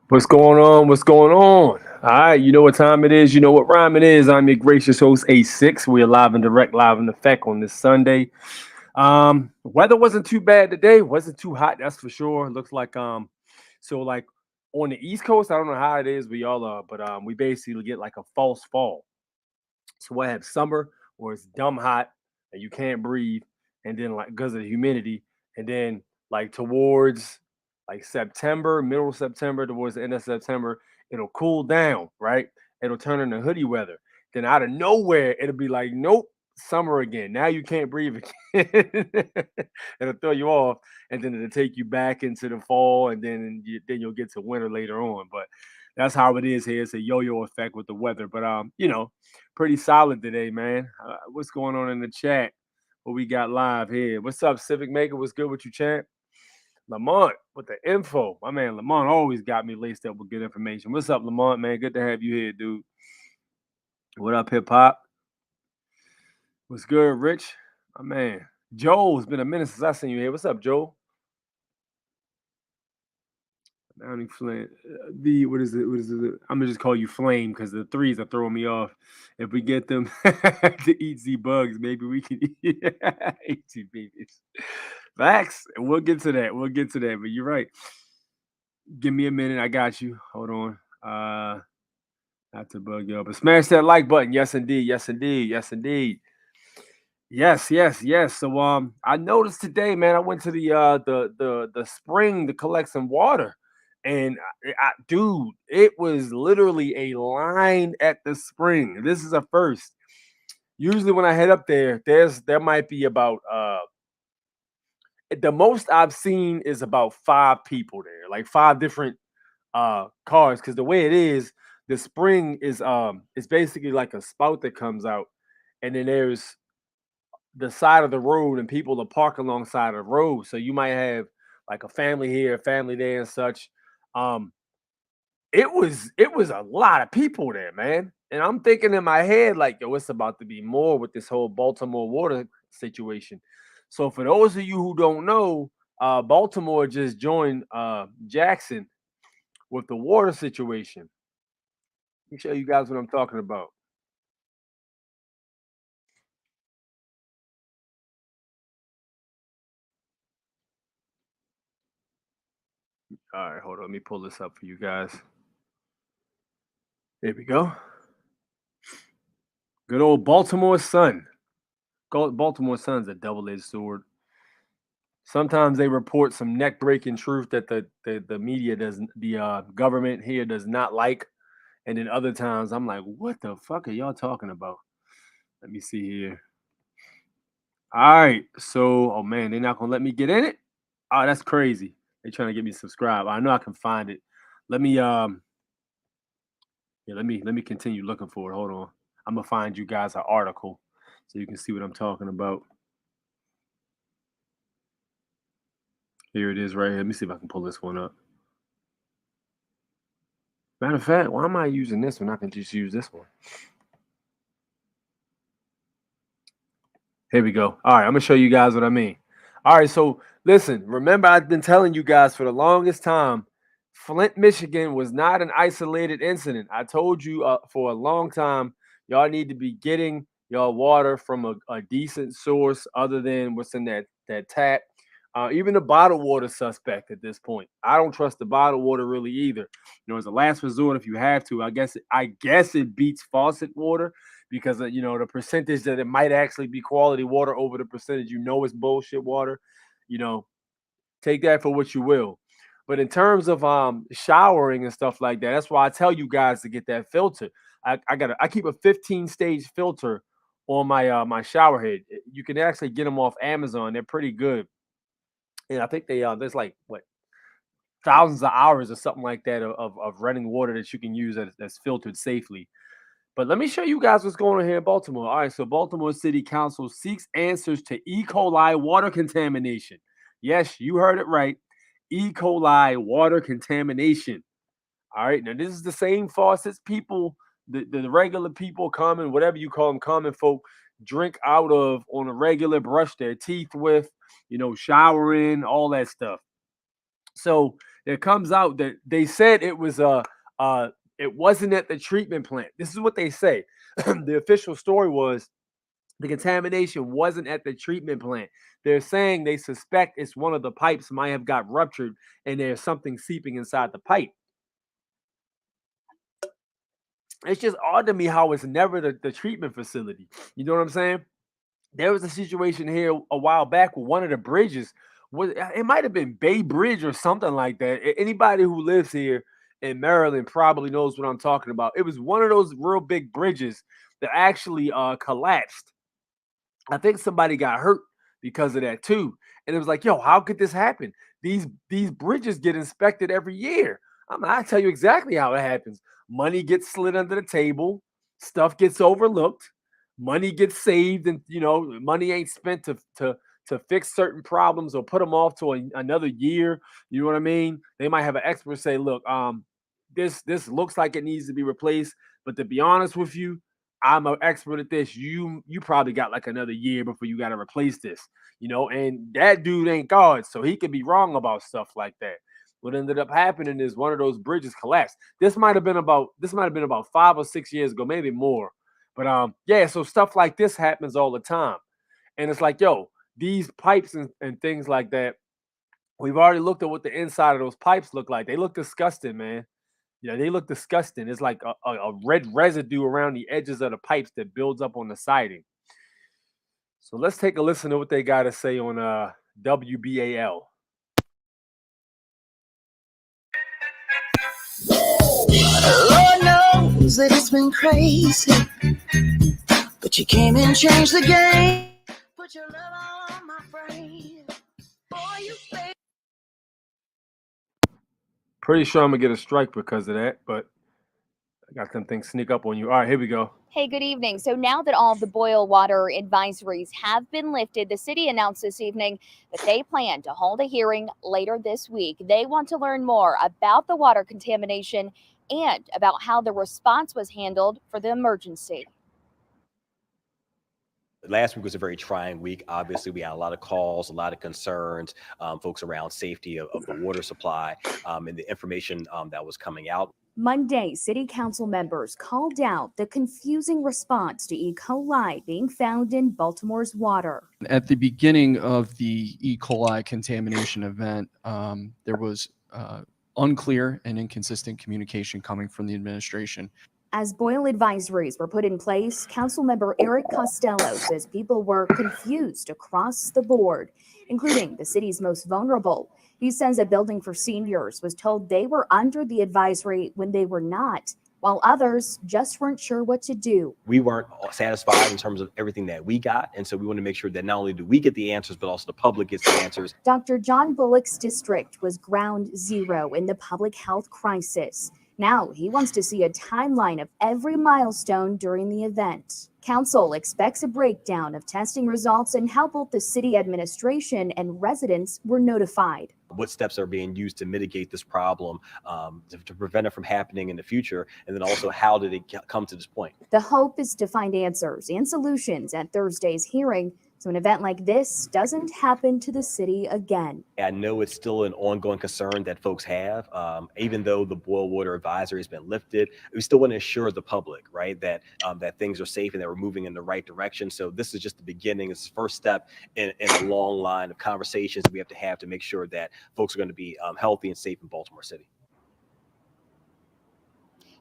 What's going on? What's going on? All right, you know what time it is. You know what rhyme it is. I'm your gracious host, A6. We're live and direct, live in effect on this Sunday. Weather wasn't too bad today. Wasn't too hot, that's for sure. Looks like so like on the East Coast, I don't know how it is. We all are, but we basically get like a false fall. So I have summer where it's dumb hot and you can't breathe, and then like because of the humidity, and then like towards like September, middle of September, towards the end of September, it'll cool down, right? It'll turn into hoodie weather. Then out of nowhere, it'll be like, nope, summer again. Now you can't breathe again. It'll throw you off, and then it'll take you back into the fall, and then you'll get to winter later on. But That's how it is here. It's a yo-yo effect with the weather, but pretty solid today, man. What's going on in the chat? What we got live here? What's up, Civic Maker? What's good with you, champ? Lamont with the info. My man Lamont always got me laced up with good information. What's up, Lamont, man? Good to have you here, dude. What up, hip hop? What's good, Rich? My man. Joe, it's been a minute since I seen you here. What's up, Joe? Downing Flint. What is it? What is it? I'm gonna just call you Flame because the threes are throwing me off. If we get them to eat Ze Bugz, maybe we can eat Ze babies. Facts. And we'll get to that. We'll get to that. But you're right. Give me a minute. I got you. Hold on. Not to bug you up, but smash that like button. Yes, indeed. Yes, indeed. Yes, indeed. Yes, yes, yes. So I noticed today, man, I went to the spring to collect some water. And dude, it was literally a line at the spring. This is a first. Usually when I head up there might be about the most I've seen is about 5 people there, like 5 different cars. Because the way it is, the spring is it's basically like a spout that comes out, and then there's the side of the road and people to park alongside the road. So you might have like a family here, a family there, and such. Um, it was a lot of people there, man. And I'm thinking in my head, like, yo, it's about to be more with this whole Baltimore Water situation. So for those of you who don't know, Baltimore just joined Jackson with the water situation. Let me show you guys what I'm talking about. All right, hold on. Let me pull this up for you guys. There we go. Good old Baltimore Sun. Baltimore Sun's a double-edged sword. Sometimes they report some neck-breaking truth that the media doesn't, the government here does not like, and then other times I'm like, what the fuck are y'all talking about? Let me see here. All right, so oh man, they're not gonna let me get in it. Oh, that's crazy. They're trying to get me subscribed. I know I can find it. Let me yeah, let me continue looking for it. Hold on. I'm gonna find you guys an article so you can see what I'm talking about. Here it is right here. Let me see if I can pull this one up. Matter of fact, why am I using this one? I can just use this one. Here we go. All right, I'm gonna show you guys what I mean. All right, so listen, remember I've been telling you guys for the longest time, Flint, Michigan was not an isolated incident. I told you for a long time, y'all need to be getting y'all water from a decent source other than what's in that tap. Even the bottled water suspect at this point. I don't trust the bottled water really either. As a last resort, if you have to, I guess it beats faucet water because the percentage that it might actually be quality water over the percentage it's bullshit water. You know, take that for what you will. But in terms of showering and stuff like that, that's why I tell you guys to get that filter. I keep a 15 stage filter on my shower head. You can actually get them off Amazon. They're pretty good. And I think there's like what thousands of hours or something like that of running water that you can use that's filtered safely. But let me show you guys what's going on here in Baltimore. All right, so Baltimore City Council seeks answers to E. coli water contamination. Yes, you heard it right. E. coli water contamination. All right, now this is the same faucets people, the regular people, common, whatever you call them, common folk, drink out of on a regular, brush their teeth with, showering, all that stuff. So it comes out that they said it was it wasn't at the treatment plant. This is what they say. The official story was the contamination wasn't at the treatment plant. They're saying they suspect it's one of the pipes might have got ruptured and there's something seeping inside the pipe. It's just odd to me how it's never the treatment facility. You know what I'm saying? There was a situation here a while back with one of the bridges. It might have been Bay Bridge or something like that. Anybody who lives here in Maryland probably knows what I'm talking about. It was one of those real big bridges that actually collapsed. I think somebody got hurt because of that too. And it was like, yo, how could this happen? These bridges get inspected every year. I tell you exactly how it happens. Money gets slid under the table, stuff gets overlooked, money gets saved, and money ain't spent to fix certain problems or put them off to another year. You know what I mean? They might have an expert say, "Look, this looks like it needs to be replaced, but to be honest with you, I'm an expert at this. You probably got like another year before you got to replace this." And that dude ain't God, so he could be wrong about stuff like that. What ended up happening is one of those bridges collapsed. This might have been about 5 or 6 years ago, maybe more. But yeah, so stuff like this happens all the time. And it's like, yo, these pipes and things like that, we've already looked at what the inside of those pipes look like. They look disgusting, man. Yeah, they look disgusting. It's like a red residue around the edges of the pipes that builds up on the siding. So let's take a listen to what they got to say on WBAL. Lord knows that it's been crazy, but you came and changed the game. Put your love on my brain. Boy, you Pretty sure I'm gonna get a strike because of that, but I got some things sneak up on you. All right, here we go. Hey, good evening. So now that all of the boil water advisories have been lifted, the city announced this evening that they plan to hold a hearing later this week. They want to learn more about the water contamination and about how the response was handled for the emergency. Last week was a very trying week. Obviously, we had a lot of calls, a lot of concerns, folks around safety of the water supply and the information that was coming out. Monday, city council members called out the confusing response to E. coli being found in Baltimore's water. At the beginning of the E. coli contamination event, there was unclear and inconsistent communication coming from the administration. As boil advisories were put in place, Councilmember Eric Costello says people were confused across the board, including the city's most vulnerable. He says a building for seniors was told they were under the advisory when they were not, while others just weren't sure what to do. We weren't satisfied in terms of everything that we got, and so we want to make sure that not only do we get the answers, but also the public gets the answers. Dr. John Bullock's district was ground zero in the public health crisis. Now he wants to see a timeline of every milestone during the event. Council expects a breakdown of testing results and how both the city administration and residents were notified. What steps are being used to mitigate this problem, to prevent it from happening in the future, and then also how did it come to this point? The hope is to find answers and solutions at Thursday's hearing, so an event like this doesn't happen to the city again. I know it's still an ongoing concern that folks have. Even though the boil water advisory has been lifted, we still want to assure the public, right, that that things are safe and that we're moving in the right direction. So this is just the beginning. It's the first step in a long line of conversations we have to make sure that folks are going to be healthy and safe in Baltimore City.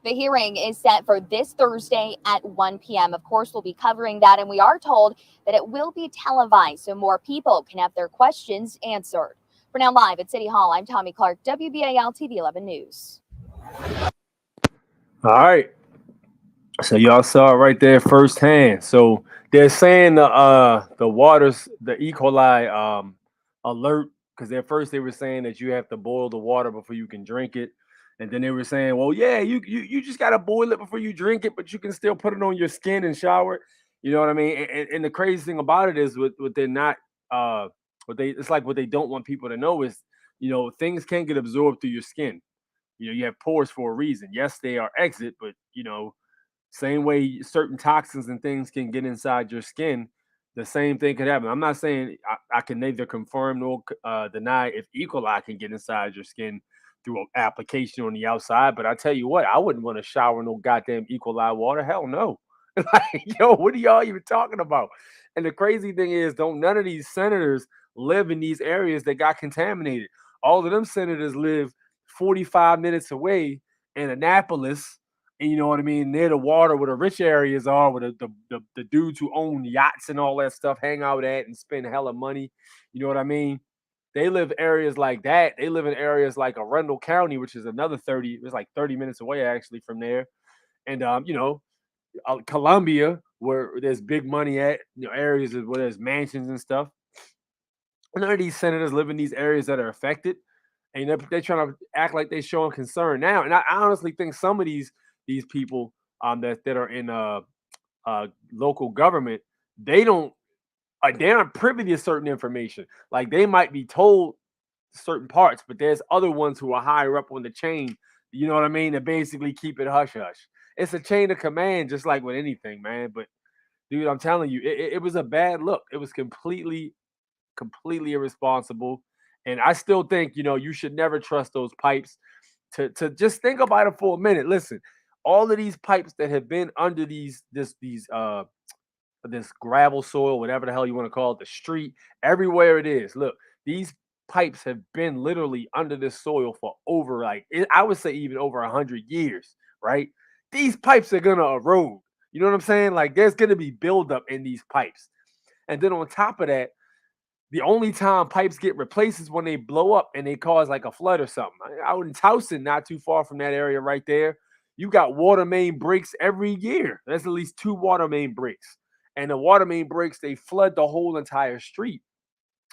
The hearing is set for this Thursday at 1 p.m. Of course, we'll be covering that, and we are told that it will be televised so more people can have their questions answered. For now, live at City Hall, I'm Tommy Clark, WBAL TV 11 News. All right. So y'all saw it right there firsthand. So they're saying the waters, the E. coli alert, because at first they were saying that you have to boil the water before you can drink it. And then they were saying, well, yeah, you just got to boil it before you drink it, but you can still put it on your skin and shower it. You know what I mean? And the crazy thing about it is what they're not, it's like what they don't want people to know is, things can get absorbed through your skin. You have pores for a reason. Yes, they are exit, but, same way certain toxins and things can get inside your skin, the same thing could happen. I'm not saying I can neither confirm nor deny if E. coli can get inside your skin through an application on the outside. But I tell you what, I wouldn't want to shower no goddamn E. coli water. Hell no. Like, yo, what are y'all even talking about? And the crazy thing is, don't none of these senators live in these areas that got contaminated. All of them senators live 45 minutes away in Annapolis. And you know what I mean? Near the water where the rich areas are, where the dudes who own yachts and all that stuff hang out at and spend hella money. You know what I mean? They live areas like that. They live in areas like Arundel County, which is another 30, it's like 30 minutes away actually from there. And, Columbia, where there's big money at, areas where there's mansions and stuff. None of these senators live in these areas that are affected. And they're trying to act like they're showing concern now. And I honestly think some of these people that are in local government, they aren't privy to certain information. Like they might be told certain parts, but there's other ones who are higher up on the chain. You know what I mean? To basically keep it hush hush. It's a chain of command, just like with anything, man. But dude, I'm telling you, it was a bad look. It was completely irresponsible. And I still think, you should never trust those pipes. To just think about it for a minute. Listen, all of these pipes that have been under this gravel soil, whatever the hell you want to call it, the street, everywhere it is. Look, these pipes have been literally under this soil for over, I would say even over 100 years, right? These pipes are gonna erode. You know what I'm saying? Like there's gonna be buildup in these pipes. And then on top of that, the only time pipes get replaced is when they blow up and they cause like a flood or something. Out in Towson, not too far from that area right there, you got water main breaks every year. There's at least 2 water main breaks. And the water main breaks, they flood the whole entire street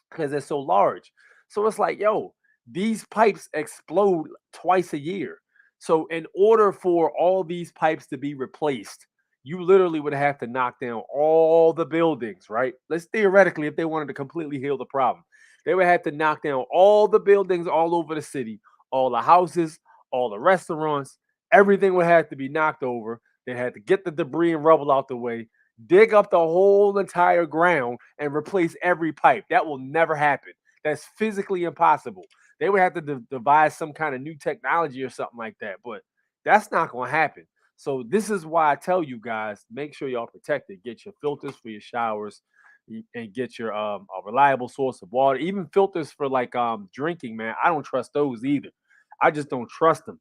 because they're so large. So it's like, yo, these pipes explode twice a year. So in order for all these pipes to be replaced, you literally would have to knock down all the buildings, right? Let's theoretically, if they wanted to completely heal the problem, they would have to knock down all the buildings all over the city, all the houses, all the restaurants, everything would have to be knocked over. They had to get the debris and rubble out the way, dig up the whole entire ground, and replace every pipe. That will never happen. That's physically impossible. They would have to devise some kind of new technology or something like that, but that's not going to happen. So this is why I tell you guys, make sure y'all protect it. Get your filters for your showers and get your a reliable source of water. Even filters for like drinking, man. I don't trust those either. I just don't trust them.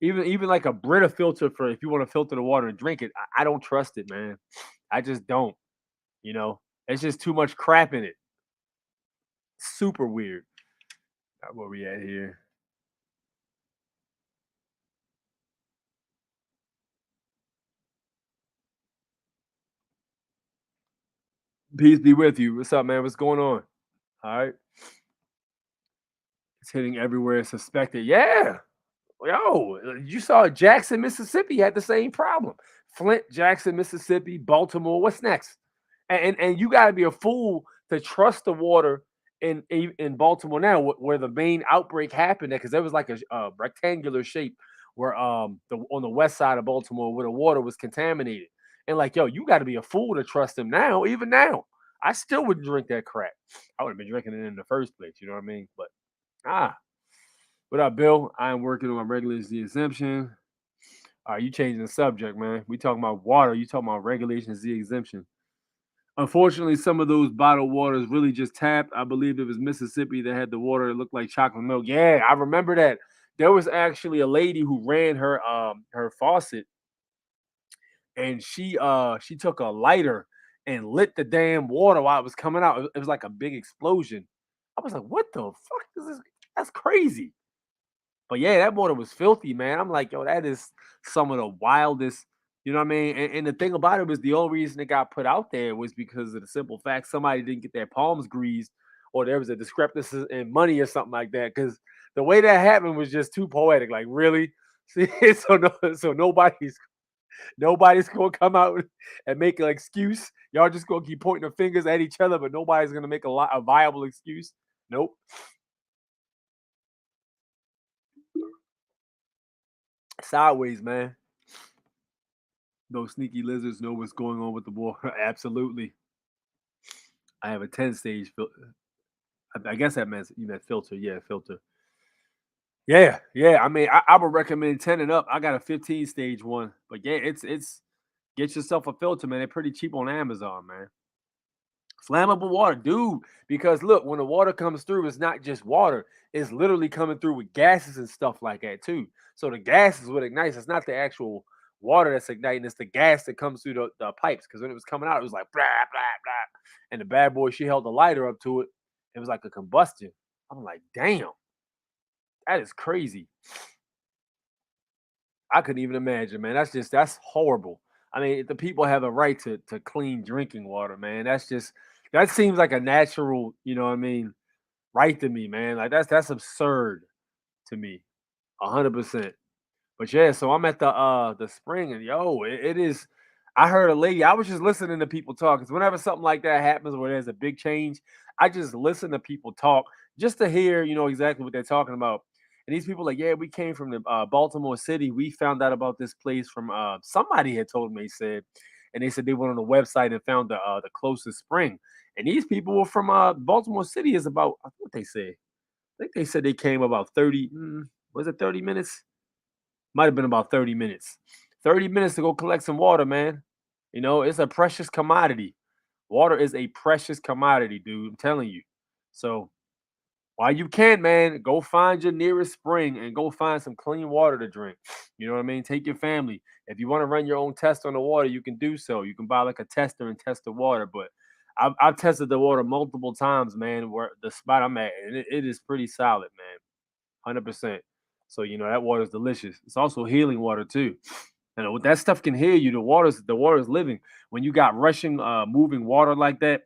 Even like a Brita filter for if you want to filter the water and drink it, I don't trust it, man. I just don't. You know, it's just too much crap in it. Super weird. Where we at here? Peace be with you. What's up, man? What's going on? All right. It's hitting everywhere it's suspected. Yeah. Yo, you saw Jackson, Mississippi had the same problem. Flint, Jackson, Mississippi, Baltimore. What's next? And you got to be a fool to trust the water in Baltimore now, where the main outbreak happened. Because there was like a rectangular shape where on the west side of Baltimore where the water was contaminated. And like, yo, you got to be a fool to trust them now. Even now, I still wouldn't drink that crap. I would have been drinking it in the first place. You know what I mean? But what up, Bill? I am working on my regulatory exemption. All right, you changing the subject, man. We talking about water. You talking about regulations, the exemption. Unfortunately, some of those bottled waters really just tapped. I believe it was Mississippi that had the water that looked like chocolate milk. Yeah, I remember that. There was actually a lady who ran her faucet, and she took a lighter and lit the damn water while it was coming out. It was like a big explosion. I was like, what the fuck is this? That's crazy. But yeah, that water was filthy, man. I'm like, yo, that is some of the wildest, you know what I mean? And the thing about it was the only reason it got put out there was because of the simple fact somebody didn't get their palms greased or there was a discrepancy in money or something like that. Because the way that happened was just too poetic. Like, really? See, so nobody's gonna come out and make an excuse. Y'all just gonna keep pointing the fingers at each other, but nobody's gonna make a viable excuse. Nope. Sideways, man. Those sneaky lizards know what's going on with the water. Absolutely. I have a 10 stage filter. I guess that meant you meant filter. Yeah, filter. Yeah. I mean, I would recommend 10 and up. I got a 15 stage one. But yeah, it's get yourself a filter, man. They're pretty cheap on Amazon, man. Flammable water, dude. Because look, when the water comes through, it's not just water. It's literally coming through with gases and stuff like that too. So the gas is what ignites. It's not the actual water that's igniting. It's the gas that comes through the pipes. Because when it was coming out, it was like blah blah blah. And the bad boy, she held the lighter up to it. It was like a combustion. I'm like, damn, that is crazy. I couldn't even imagine, man. That's horrible. I mean, the people have a right to clean drinking water, man. That seems like a natural, you know what I mean, right to me, man. Like that's absurd. to me, 100%. But yeah, so I'm at the spring, and yo, it is. I heard a lady. I was just listening to people talk. Because whenever something like that happens, where there's a big change, I just listen to people talk just to hear, exactly what they're talking about. And these people like, yeah, we came from the Baltimore City. We found out about this place from somebody had told me. They said, and they said they went on the website and found the closest spring. And these people were from Baltimore City. Is about what they say. I think they said they came about 30. Was it 30 minutes? Might have been about 30 minutes. 30 minutes to go collect some water, man. It's a precious commodity. Water is a precious commodity, dude. I'm telling you. So while you can, man, go find your nearest spring and go find some clean water to drink. You know what I mean? Take your family. If you want to run your own test on the water, you can do so. You can buy like a tester and test the water. But I've tested the water multiple times, man, where the spot I'm at, and it is pretty solid, man. 100%. So that water is delicious. It's also healing water too. And that stuff can heal you. The water's living. When you got rushing, moving water like that,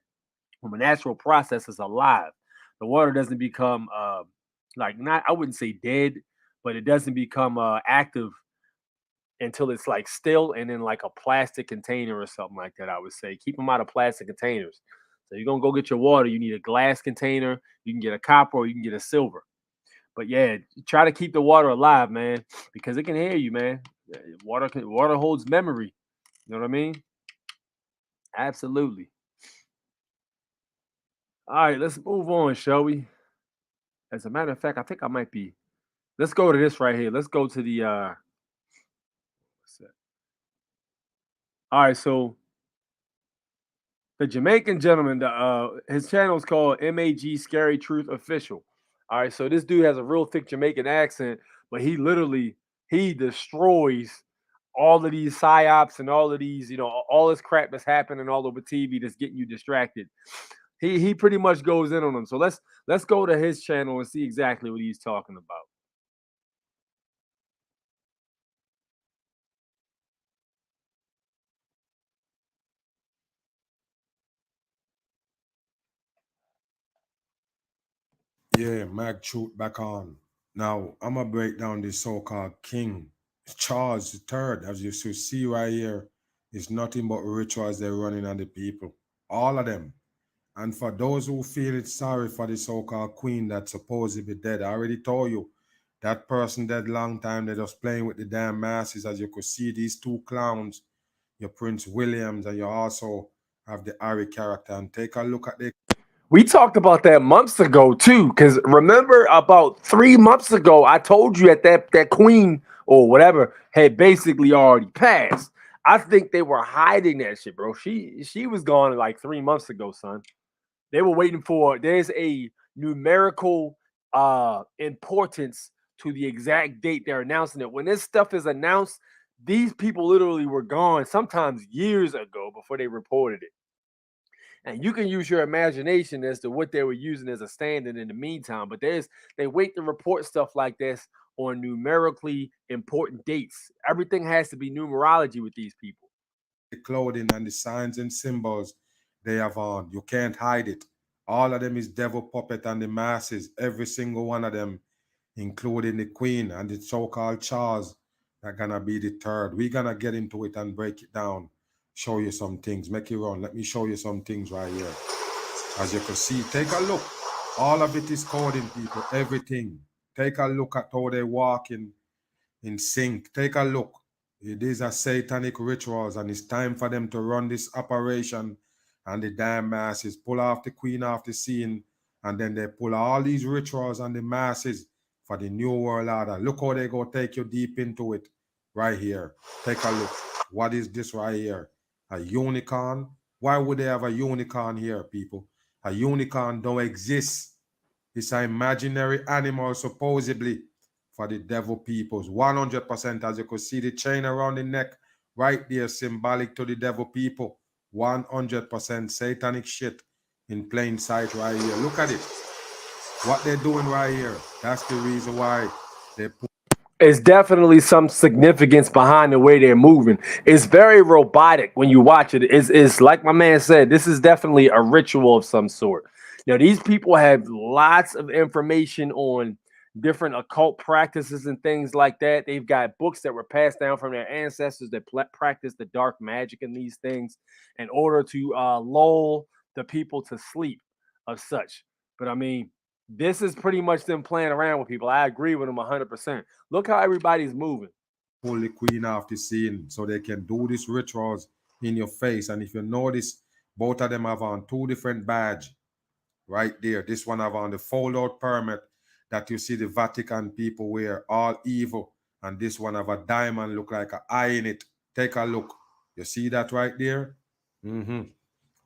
from a natural process, is alive. The water doesn't become like, not, I wouldn't say dead, but it doesn't become active until it's like still and in like a plastic container or something like that. I would say keep them out of plastic containers. So you're gonna go get your water. You need a glass container. You can get a copper or you can get a silver. But yeah, try to keep the water alive, man, because it can hear you, man. Water holds memory. You know what I mean? Absolutely. All right, let's move on, shall we? As a matter of fact, I think I might be. Let's go to this right here. Let's go to the what's that? All right, so the Jamaican gentleman, his channel is called MAG Scary Truth Official. All right, so this dude has a real thick Jamaican accent, but he destroys all of these psyops and all of these, all this crap that's happening all over TV that's getting you distracted. He pretty much goes in on them. So let's go to his channel and see exactly what he's talking about. Yeah, Mag Truth back on. Now, I'm going to break down the so-called King Charles III, as you should see right here, is nothing but rituals they're running on the people. All of them. And for those who feel it's sorry for the so-called queen that's supposedly dead, I already told you, that person dead long time, they're just playing with the damn masses. As you could see, these two clowns, your Prince Williams, and you also have the Harry character. And take a look at the We talked about that months ago too, because remember about 3 months ago, I told you that queen or whatever had basically already passed. I think they were hiding that shit, bro. She was gone like 3 months ago, son. They were waiting for. There's a numerical importance to the exact date they're announcing it. When this stuff is announced, these people literally were gone sometimes years ago before they reported it. And you can use your imagination as to what they were using as a stand-in the meantime. But they wait to report stuff like this on numerically important dates. Everything has to be numerology with these people. clothing and the signs and symbols they have on. You can't hide it. All of them is devil puppet and the masses. Every single one of them, including the queen and the so-called Charles, are gonna be the third. We're gonna get into it and break it down. Show you some things. Make it run. Let me show you some things right here. As you can see, take a look. All of it is coding, people. Everything. Take a look at how they walk in sync. Take a look. These are satanic rituals, and it's time for them to run this operation. And the damn masses pull off the queen off the scene, and then they pull all these rituals on the masses for the new world order. Look how they go take you deep into it right here. Take a look. What is this right here? A unicorn? Why would they have a unicorn here, people? A unicorn don't exist. It's an imaginary animal, supposedly, for the devil peoples. 100%, as you could see the chain around the neck right there, symbolic to the devil people. 100% satanic shit in plain sight right here. Look at it. What they're doing right here. That's the reason why they put. It's definitely some significance behind the way they're moving. It's very robotic when you watch it. It's like my man said, this is definitely a ritual of some sort. Now, these people have lots of information on different occult practices and things like that. They've got books that were passed down from their ancestors that practice the dark magic and these things in order to lull the people to sleep of such. But I mean, this is pretty much them playing around with people. I agree with them 100%. Look how everybody's moving. Pull the queen off the scene so they can do these rituals in your face. And if you notice, both of them have on two different badges right there. This one have on the fold-out permit that you see the Vatican people wear, all evil. And this one have a diamond, look like an eye in it. Take a look. You see that right there?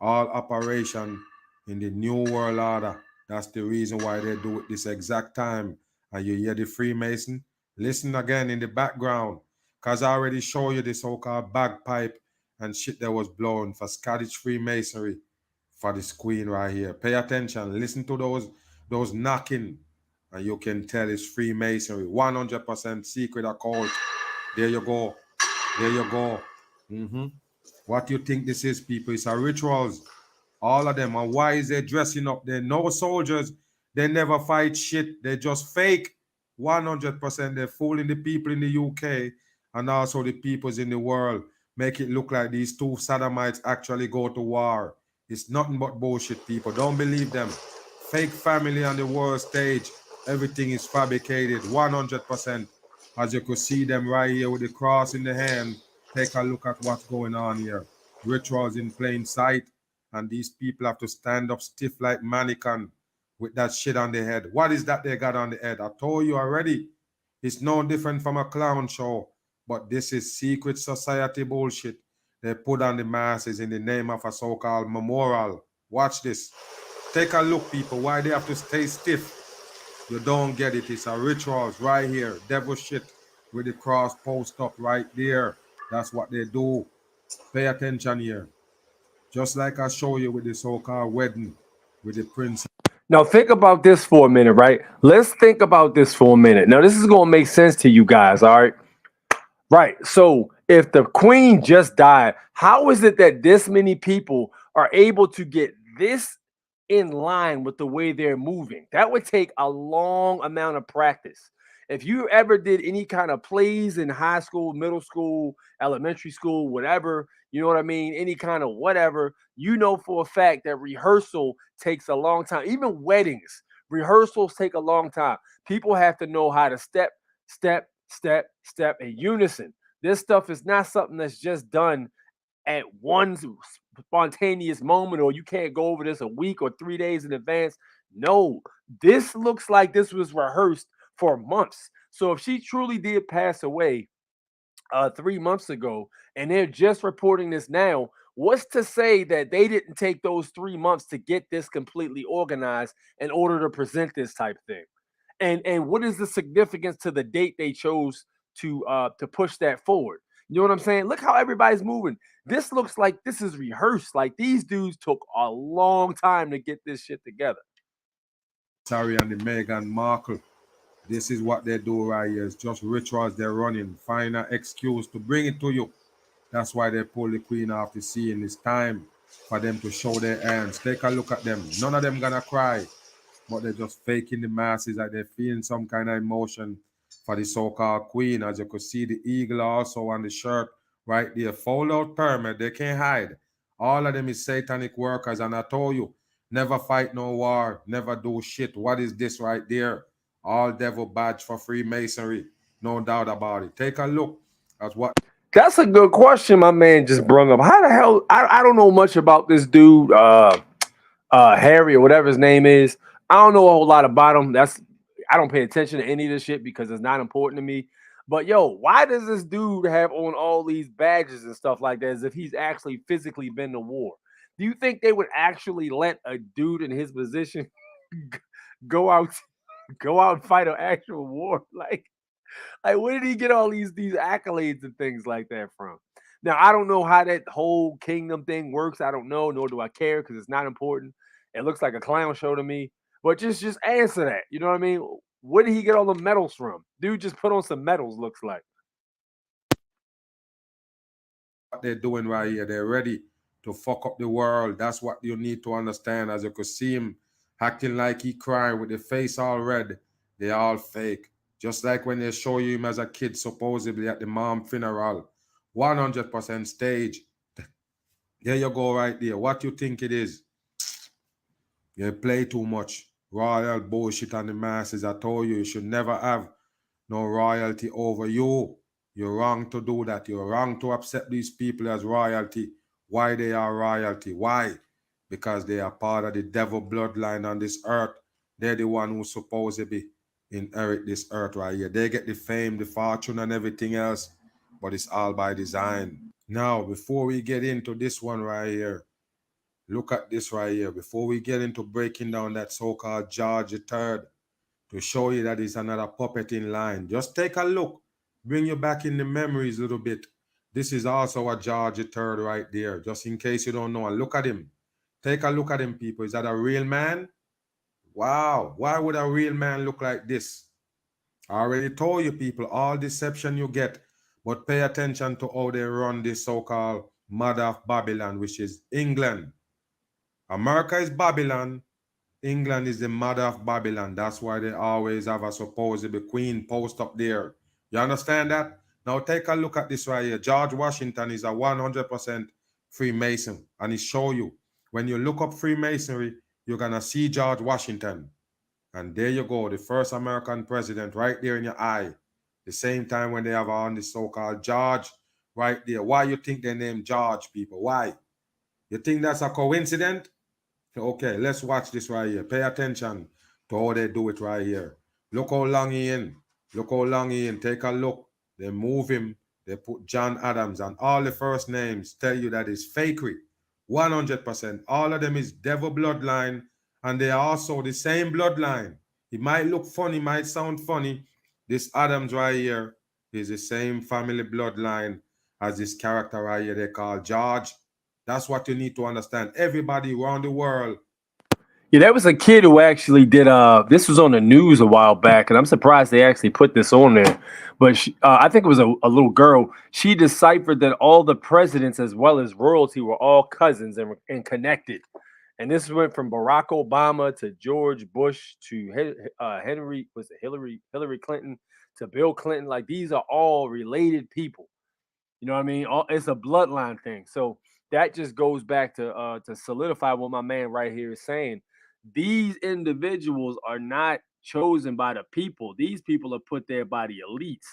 All operation in the New World Order. That's the reason why they do it this exact time. And you hear the Freemason? Listen again in the background, because I already show you the so-called bagpipe and shit that was blown for Scottish Freemasonry for this queen right here. Pay attention. Listen to those knocking, and you can tell it's Freemasonry. 100% secret occult. There you go. There you go. What do you think this is, people? It's a rituals. All of them. And why is they dressing up? They're no soldiers. They never fight shit. They just fake. 100%. They're fooling the people in the UK and also the peoples in the world. Make it look like these two sodomites actually go to war. It's nothing but bullshit, people. Don't believe them. Fake family on the world stage. Everything is fabricated. 100%. As you could see them right here with the cross in the hand. Take a look at what's going on here. Rituals in plain sight. And these people have to stand up stiff like mannequin with that shit on their head. What is that they got on the head? I told you already. It's no different from a clown show. But this is secret society bullshit they put on the masses in the name of a so-called memorial. Watch this. Take a look, people. Why they have to stay stiff? You don't get it. It's a rituals right here. Devil shit with the cross post up right there. That's what they do. Pay attention here. Just like I show you with the so-called wedding with the prince. Now think about this for a minute, right? Let's think about this for a minute. Now this is going to make sense to you guys, all right? Right. So if the queen just died, how is it that this many people are able to get this in line with the way they're moving? That would take a long amount of practice. If you ever did any kind of plays in high school, middle school, elementary school, whatever, you know what I mean? Any kind of whatever, you know for a fact that rehearsal takes a long time. Even weddings, rehearsals take a long time. People have to know how to step, step, in unison. This stuff is not something that's just done at one spontaneous moment, or you can't go over this a week or 3 days in advance. No, this looks like this was rehearsed for months. So if she truly did pass away 3 months ago and they're just reporting this now, what's to say that they didn't take those 3 months to get this completely organized in order to present this type thing? And what is the significance to the date they chose to push that forward? You know what I'm saying? Look how everybody's moving. This looks like this is rehearsed. Like these dudes took a long time to get this shit together. Sorry, and the Meghan Markle. This is what they do right here. It's just rituals they're running. Find an excuse to bring it to you. That's why they pull the queen off the scene. It's time for them to show their hands. Take a look at them. None of them gonna cry. But they're just faking the masses, like they're feeling some kind of emotion for the so-called queen. As you could see, the eagle also on the shirt right there. Fold out permit, they can't hide. All of them is satanic workers, and I told you, never fight no war, never do shit. What is this right there? All devil badge for Freemasonry. No doubt about it. Take a look at what. That's a good question my man just brung up. How the hell? I don't know much about this dude, Harry or whatever his name is. I don't know a whole lot about him. I don't pay attention to any of this shit because it's not important to me. But yo, why does this dude have on all these badges and stuff like that as if he's actually physically been to war? Do you think they would actually let a dude in his position go out and fight an actual war? Like where did he get all these accolades and things like that from? Now, I don't know how that whole kingdom thing works. I don't know, nor do I care because it's not important. It looks like a clown show to me. But just answer that. You know what I mean? Where did he get all the medals from? Dude just put on some medals, looks like. What they're doing right here, they're ready to fuck up the world. That's what you need to understand. As you could see him acting like he crying with the face all red. They all fake. Just like when they show you him as a kid, supposedly at the mom funeral, 100% stage. There you go, right there. What you think it is? You play too much royal bullshit on the masses. I told you, you should never have no royalty over you. You're wrong to do that. You're wrong to accept these people as royalty. Why they are royalty? Why? Because they are part of the devil bloodline on this earth. They're the one who's supposed to be inherit this earth right here. They get the fame, the fortune, and everything else, but it's all by design. Now, before we get into this one right here, look at this right here. Before we get into breaking down that so-called George III, to show you that it's another puppet in line, just take a look. Bring you back in the memories a little bit. This is also a George III right there, just in case you don't know. And look at him. Take a look at him, people. Is that a real man? Wow. Why would a real man look like this? I already told you, people, all deception you get, but pay attention to how they run this so-called mother of Babylon, which is England. America is Babylon. England is the mother of Babylon. That's why they always have a supposed queen post up there. You understand that? Now take a look at this right here. George Washington is a 100% Freemason. And he show you, when you look up Freemasonry, you're going to see George Washington. And there you go, the first American president right there in your eye. The same time when they have on the so-called George right there. Why you think they named George, people? Why? You think that's a coincidence? Okay, let's watch this right here. Pay attention to how they do it right here. Look how long he in. Look how long he in. Take a look. They move him. They put John Adams, and all the first names tell you that it's fakery. 100%. All of them is devil bloodline, and they are also the same bloodline. It might look funny, might sound funny. This Adams right here is the same family bloodline as this character right here they call George. That's what you need to understand. Everybody around the world. Yeah, there was a kid who actually did. This was on the news a while back, and I'm surprised they actually put this on there. But I think it was a little girl. She deciphered that all the presidents, as well as royalty, were all cousins and connected. And this went from Barack Obama to George Bush to Henry, was it Hillary Clinton to Bill Clinton. Like these are all related people. You know what I mean? It's a bloodline thing. So that just goes back to solidify what my man right here is saying. These individuals are not chosen by the people. These people are put there by the elites.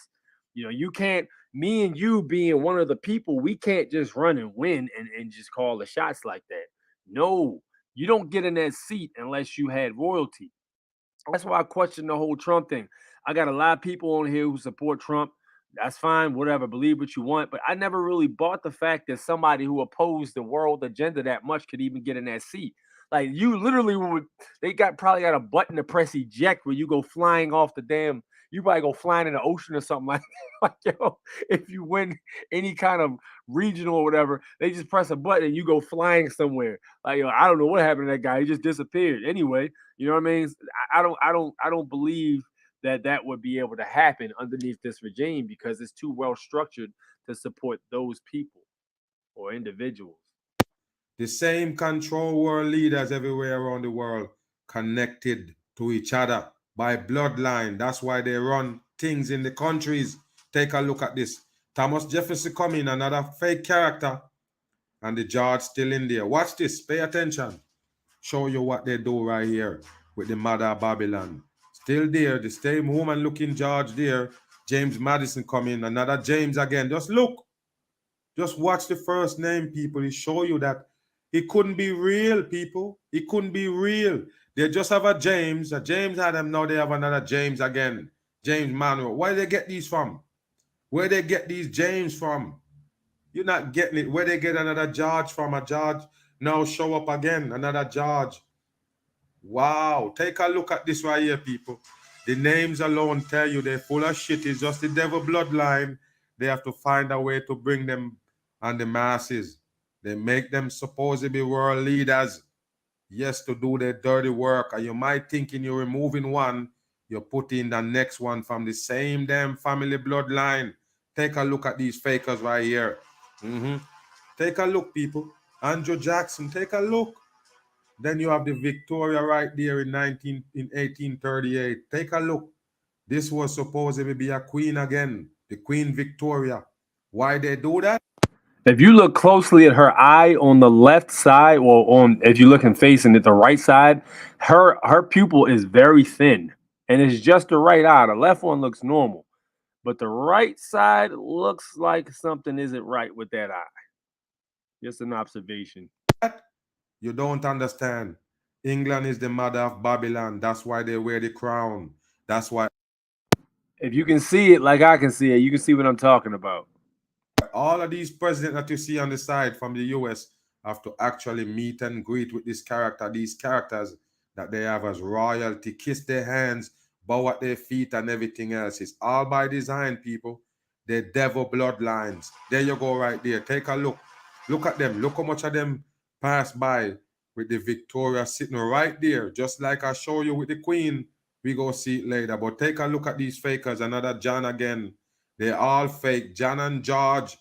You know, you can't, me and you being one of the people, we can't just run and win and just call the shots like that. No, you don't get in that seat unless you had royalty. That's why I question the whole Trump thing. I got a lot of people on here who support Trump. That's fine, whatever, believe what you want. But I never really bought the fact that somebody who opposed the world agenda that much could even get in that seat. Like you literally would, they probably got a button to press eject where you go flying off the damn, you probably go flying in the ocean or something like that. Like, yo, if you win any kind of regional or whatever, they just press a button and you go flying somewhere. Like, yo, I don't know what happened to that guy. He just disappeared. Anyway, you know what I mean? I don't believe that would be able to happen underneath this regime because it's too well structured to support those people or individuals. The same control world leaders everywhere around the world connected to each other by bloodline. That's why they run things in the countries. Take a look at this. Thomas Jefferson coming, another fake character, and the George still in there. Watch this. Pay attention. Show you what they do right here with the mother of Babylon. Still there. The same woman looking George there. James Madison coming. Another James again. Just look. Just watch the first name, people. It show you that it couldn't be real, people. It couldn't be real. They just have a James. A James had them. Now they have another James again. James Manuel. Where they get these from? Where they get these James from? You're not getting it. Where they get another George from? A George now show up again. Another George. Wow. Take a look at this right here, people. The names alone tell you they're full of shit. It's just the devil bloodline. They have to find a way to bring them on the masses. They make them supposed to be world leaders. Yes, to do their dirty work. And you might thinking you're removing one, you're putting the next one from the same damn family bloodline. Take a look at these fakers right here. Take a look, people. Andrew Jackson, take a look. Then you have the Victoria right there in 1838. Take a look. This was supposed to be a queen again, the Queen Victoria. Why they do that? If you look closely at her eye on the left side, or on if you look and facing it the right side, her pupil is very thin, and it's just the right eye. The left one looks normal, but the right side looks like something isn't right with that eye. Just an observation. You don't understand. England is the mother of Babylon. That's why they wear the crown. That's why If you can see it like I can see it, you can see what I'm talking about. all of these presidents that you see on the side from the US have to actually meet and greet with this character, these characters that they have as royalty, kiss their hands, bow at their feet, and everything else. It's all by design, people. They're devil bloodlines. There you go, right there. Take a look. Look at them. Look how much of them pass by with the Victoria sitting right there, just like I show you with the Queen. We go see it later. But take a look at these fakers. Another John again. They're all fake. John and George,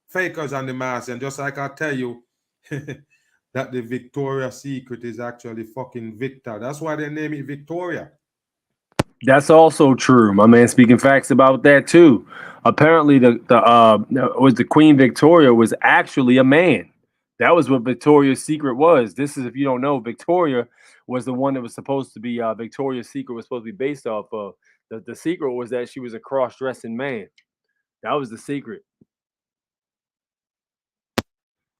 fakers on the mask. And just like I tell you, that the Victoria's Secret is actually fucking Victor. That's why they name it Victoria. That's also true. My man speaking facts about that too. Apparently, the Queen Victoria was actually a man. That was what Victoria's Secret was. This is, if you don't know, Victoria was the one that was supposed to be Victoria's Secret was supposed to be based off of. The secret was that she was a cross-dressing man. That was the secret.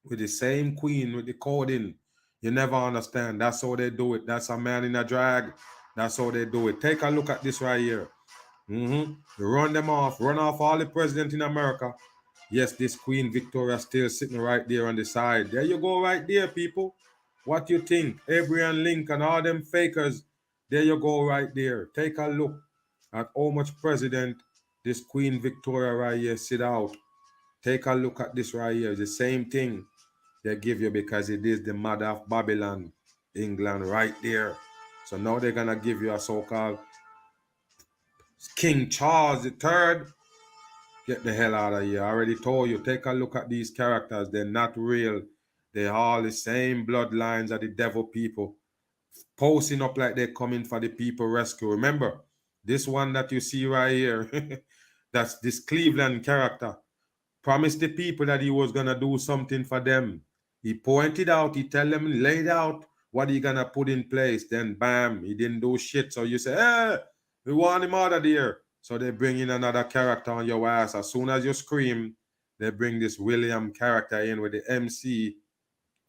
With the same queen, with the coding. You never understand. That's how they do it. That's a man in a drag. That's how they do it. Take a look at this right here. You run them off. Run off all the presidents in America. Yes, this Queen Victoria still sitting right there on the side. There you go right there, people. What you think? Abraham Lincoln, all them fakers. There you go right there. Take a look at how much president this Queen Victoria right here sit out. Take a look at this right here. It's the same thing they give you because it is the mother of Babylon, England, right there. So now they're going to give you a so-called King Charles III. Get the hell out of here. I already told you. Take a look at these characters. They're not real. They're all the same bloodlines of the devil people. Posing up like they're coming for the people rescue. Remember, this one that you see right here, that's this Cleveland character. Promised the people that he was going to do something for them. He pointed out, he tell them, laid out what he going to put in place. Then, bam, he didn't do shit. So you say, hey, we want him out of there. So they bring in another character on your ass. As soon as you scream, they bring this William character in with the MC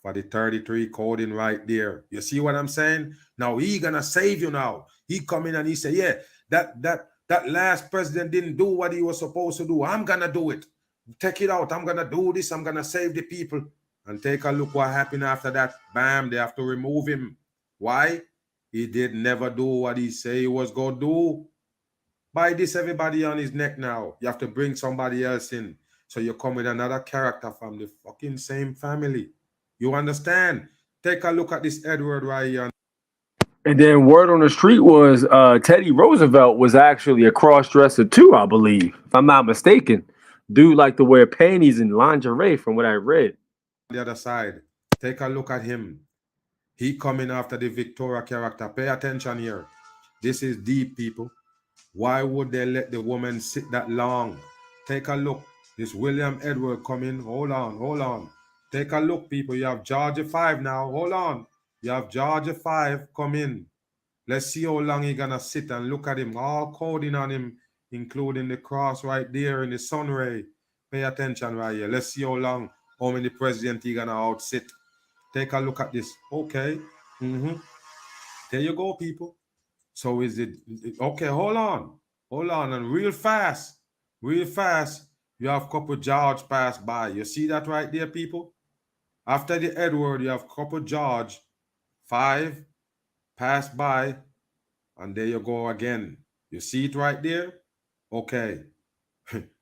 for the 33 coding right there. You see what I'm saying? Now he going to save you now. He come in and he say, yeah, that last president didn't do what he was supposed to do. I'm going to do it. Take it out. I'm going to do this. I'm going to save the people. And take a look what happened after that. Bam, they have to remove him. Why? He did never do what he say he was going to do. By this, everybody on his neck now. You have to bring somebody else in. So you come with another character from the fucking same family. You understand? Take a look at this Edward right here. And then word on the street was Teddy Roosevelt was actually a cross-dresser too, I believe, if I'm not mistaken. Dude liked to wear panties and lingerie from what I read. The other side, take a look at him. He coming after the Victoria character. Pay attention here. This is deep, people. Why would they let the woman sit that long? Take a look. This William Edward coming. Hold on. Take a look, people. You have Georgia 5 now. Hold on. You have Georgia 5 come in. Let's see how long he's gonna sit and look at him. All coding on him, including the cross right there in the sun ray. Pay attention right here. Let's see how long, how many presidents he's gonna outsit. Take a look at this. Okay. There you go, people. So is it okay? Hold on, and real fast, you have couple George pass by. You see that right there, people? After the Edward, you have couple George 5 pass by, and there you go again. You see it right there? Okay.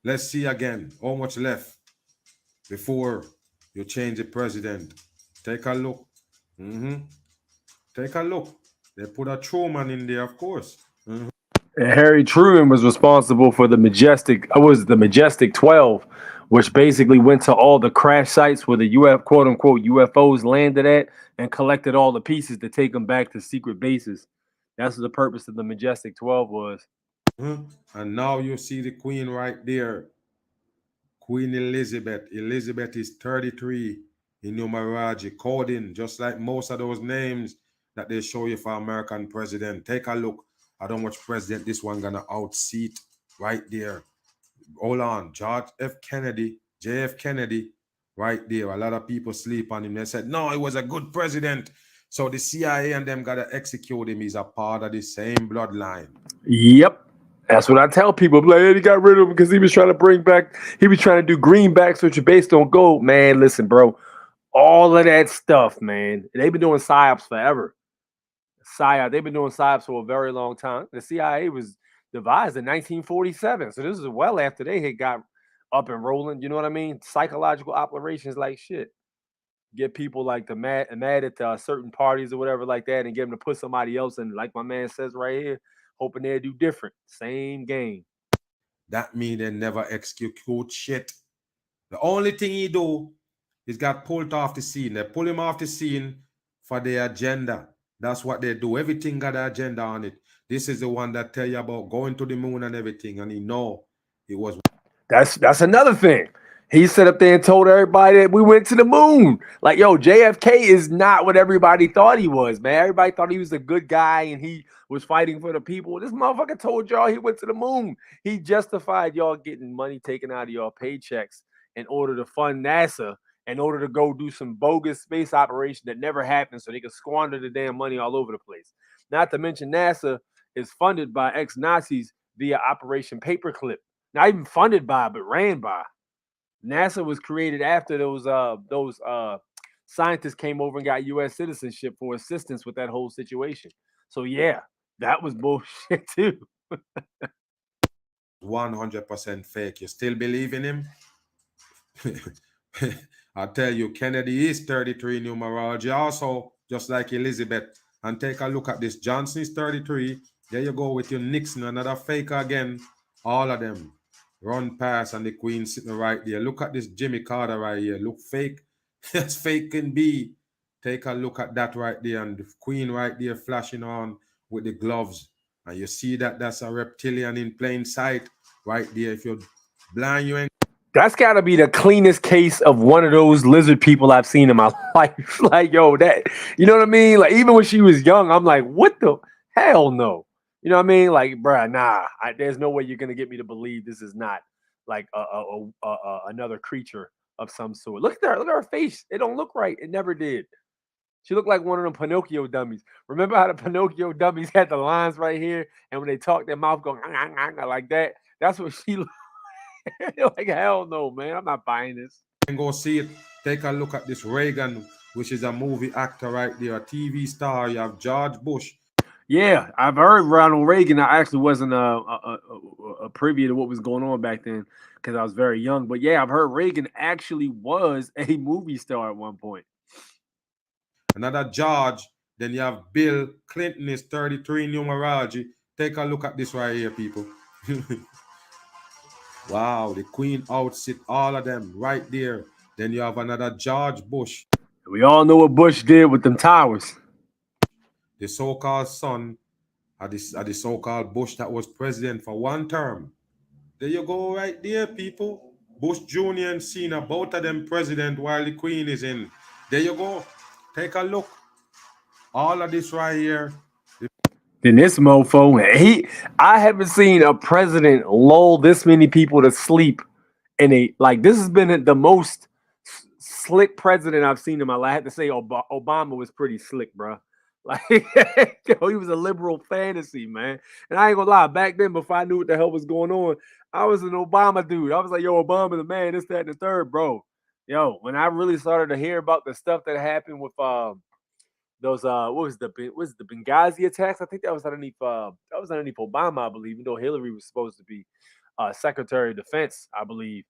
Let's see again. How much left before you change the president? Take a look. Take a look. They put a Truman in there, of course. And Harry Truman was responsible for the Majestic 12, which basically went to all the crash sites where the quote unquote UFOs landed at and collected all the pieces to take them back to secret bases. That's what the purpose of the Majestic 12 was. And now you see the queen right there, Queen Elizabeth. Elizabeth is 33 in numerology, coding, just like most of those names that they show you for American president. Take a look at how much president this one gonna outseat right there. Hold on, George F. Kennedy, JF Kennedy, right there. A lot of people sleep on him. They said, no, he was a good president. So the CIA and them gotta execute him. He's a part of the same bloodline. Yep. That's what I tell people. Like, hey, he got rid of him because he was trying to do greenbacks, which are based on gold. Man, listen, bro. All of that stuff, man. They've been doing psyops forever. They've been doing psyops for a very long time. The CIA was devised in 1947. So this is well after they had got up and rolling. You know what I mean? Psychological operations like shit. Get people like mad at certain parties or whatever like that and get them to put somebody else in, like my man says right here, hoping they'll do different. Same game. That means they never execute shit. The only thing he do is got pulled off the scene. They pull him off the scene for their agenda. That's what they do. Everything got an agenda on it. This is the one that tell you about going to the moon and everything. And he know it was. That's another thing. He sat up there and told everybody that we went to the moon. Like, yo, JFK is not what everybody thought he was, man. Everybody thought he was a good guy and he was fighting for the people. This motherfucker told y'all he went to the moon. He justified y'all getting money taken out of y'all paychecks in order to fund NASA, in order to go do some bogus space operation that never happened so they could squander the damn money all over the place. Not to mention NASA is funded by ex-Nazis via Operation Paperclip. Not even funded by, but ran by. NASA was created after those scientists came over and got U.S. citizenship for assistance with that whole situation. So yeah, that was bullshit too. 100% fake. You still believe in him? I tell you, Kennedy is 33 numerology also, just like Elizabeth. And take a look at this. Johnson is 33. There you go with your Nixon, another faker again. All of them run past and the queen sitting right there. Look at this Jimmy Carter right here. Look fake. As fake can be. Take a look at that right there. And the queen right there flashing on with the gloves. And you see that that's a reptilian in plain sight right there. If you're blind, you ain't. That's got to be the cleanest case of one of those lizard people I've seen in my life. Like, yo, that, you know what I mean? Like, even when she was young, I'm like, what the hell no? You know what I mean? Like, bruh, nah, there's no way you're going to get me to believe this is not like another creature of some sort. Look at her face. It don't look right. It never did. She looked like one of them Pinocchio dummies. Remember how the Pinocchio dummies had the lines right here? And when they talk, their mouth going like that. That's what she looked like. Hell no, man. I'm not buying this. And go see it. Take a look at this Reagan, which is a movie actor right there, a TV star. You have George Bush. Yeah, I've heard Ronald Reagan. I actually wasn't a privy to what was going on back then because I was very young. But yeah, I've heard Reagan actually was a movie star at one point. Another George. Then you have Bill Clinton is 33 numerology. Take a look at this right here, people. Wow, the queen outsit all of them right there. Then you have another George Bush. We all know what Bush did with them towers. The so-called son of the so-called Bush that was president for one term. There you go right there, people. Bush Jr. and Senior, both of them president while the queen is in. There you go. Take a look. All of this right here. Then this mofo, I haven't seen a president lull this many people to sleep in this has been the most slick president I've seen in my life. I had to say Obama was pretty slick, bro. Like, yo, he was a liberal fantasy, man. And I ain't gonna lie, back then, before I knew what the hell was going on, I was an Obama dude. I was like, yo, Obama the man, this, that, and the third, bro. Yo, when I really started to hear about the stuff that happened with those what was the Benghazi attacks? I think that was underneath Obama, I believe, even though Hillary was supposed to be Secretary of Defense, I believe.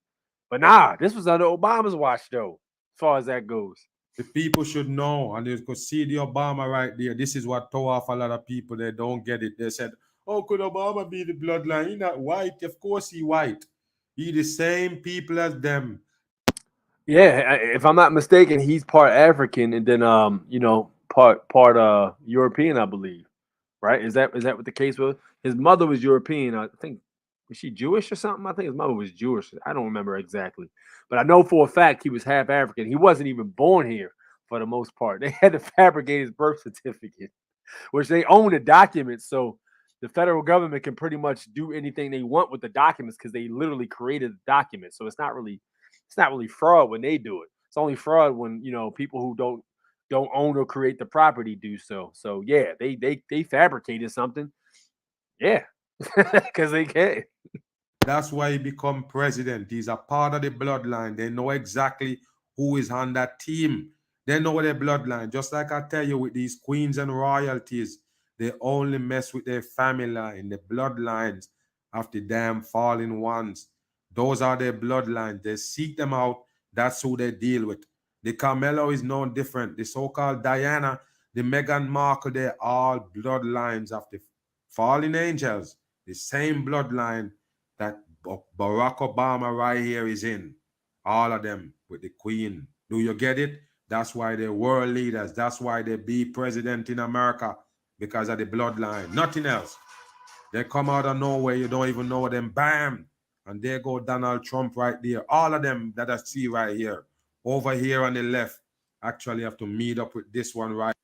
But nah, this was under Obama's watch, though, as far as that goes. The people should know, and they could see the Obama right there. This is what throw off a lot of people. They don't get it. They said, "Oh, could Obama be the bloodline? He's not white. Of course he white." He the same people as them. Yeah, if I'm not mistaken, he's part African and then part European, I believe. Right? Is that what the case was? His mother was European. I think was she Jewish or something? I think his mother was Jewish. I don't remember exactly, but I know for a fact he was half African. He wasn't even born here for the most part. They had to fabricate his birth certificate, which they own the documents. So the federal government can pretty much do anything they want with the documents because they literally created the documents. So it's not really fraud when they do it. It's only fraud when people who don't own or create the property do so. So yeah, they fabricated something. Yeah, because they can. That's why he become president. He's a part of the bloodline. They know exactly who is on that team. They know their bloodline. Just like I tell you with these queens and royalties, they only mess with their family line, the bloodlines of the damn fallen ones. Those are their bloodlines. They seek them out. That's who they deal with. The Carmelo is known different. The so-called Diana, the Meghan Markle, they're all bloodlines of the fallen angels. The same bloodline that Barack Obama right here is in. All of them with the Queen. Do you get it? That's why they're world leaders. That's why they be president in America, because of the bloodline. Nothing else. They come out of nowhere. You don't even know them. Bam. And there go Donald Trump right there. All of them that I see right here. Over here on the left. Actually have to meet up with this one right.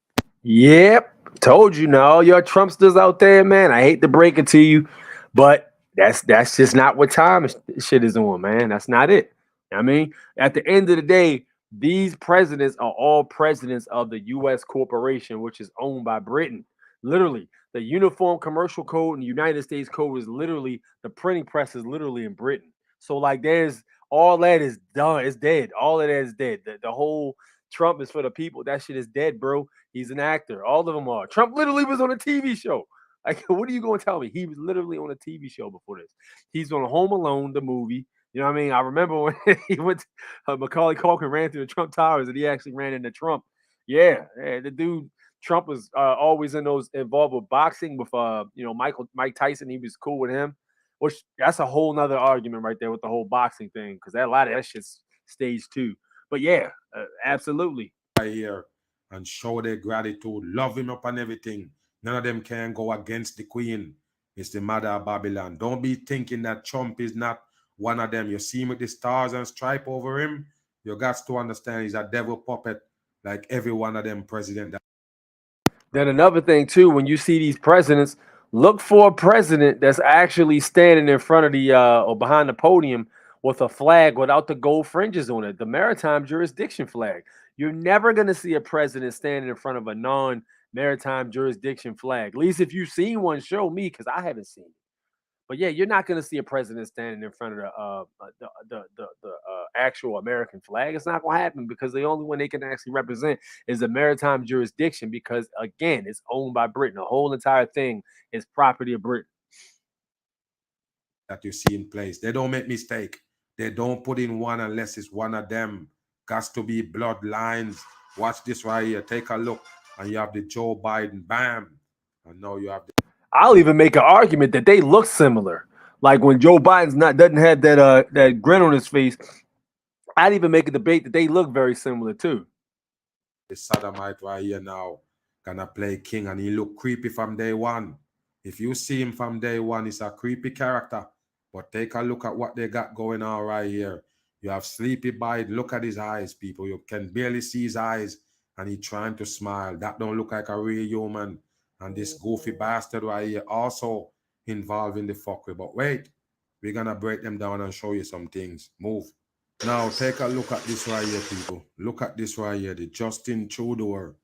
Yep, told you now. All your Trumpsters out there, man. I hate to break it to you, but that's just not what time shit is on, man. That's not it. I mean, at the end of the day, these presidents are all presidents of the U.S. corporation, which is owned by Britain. Literally, the Uniform Commercial Code and the United States Code is literally the printing press is literally in Britain. So like, there's all that is done. It's dead. All of that is dead. The whole Trump is for the people. That shit is dead, bro. He's an actor. All of them are. Trump literally was on a TV show. Like, what are you going to tell me? He was literally on a TV show before this. He's on Home Alone, the movie. You know what I mean? I remember when he went, Macaulay Culkin ran through the Trump Towers and he actually ran into Trump. Yeah, the dude, Trump was always in those involved with boxing with, Mike Tyson. He was cool with him, which that's a whole nother argument right there with the whole boxing thing because a lot of that shit's stage two. But yeah, absolutely. Here and show their gratitude, love him up and everything. None of them can go against the Queen. It's the mother of Babylon. Don't be thinking that Trump is not one of them. You see him with the stars and stripe over him. You got to understand he's a devil puppet like every one of them president. Then another thing too, when you see these presidents, look for a president that's actually standing in front of the or behind the podium with a flag without the gold fringes on it, the maritime jurisdiction flag. You're never gonna see a president standing in front of a non-maritime jurisdiction flag. At least if you've seen one, show me because I haven't seen it. But yeah, you're not going to see a president standing in front of the actual American flag. It's not going to happen because the only one they can actually represent is the maritime jurisdiction because again, it's owned by Britain. The whole entire thing is property of Britain. That you see in place. They don't make mistake. They don't put in one unless it's one of them. Got to be bloodlines. Watch this right here. Take a look. And you have the Joe Biden. Bam. And now you have the I'll even make an argument that they look similar. Like when Joe Biden's doesn't have that grin on his face, I'd even make a debate that they look very similar too. the sodomite right here now gonna play king, and he look creepy from day one. If you see him from day one, he's a creepy character. But take a look at what they got going on right here. You have Sleepy Biden. Look at his eyes, people. You can barely see his eyes, and he trying to smile. That don't look like a real human. And this goofy bastard right here also involved in the fuckery. But wait, we're gonna break them down and show you some things. Move. Now take a look at this right here, people. Look at this right here, the Justin Trudeau,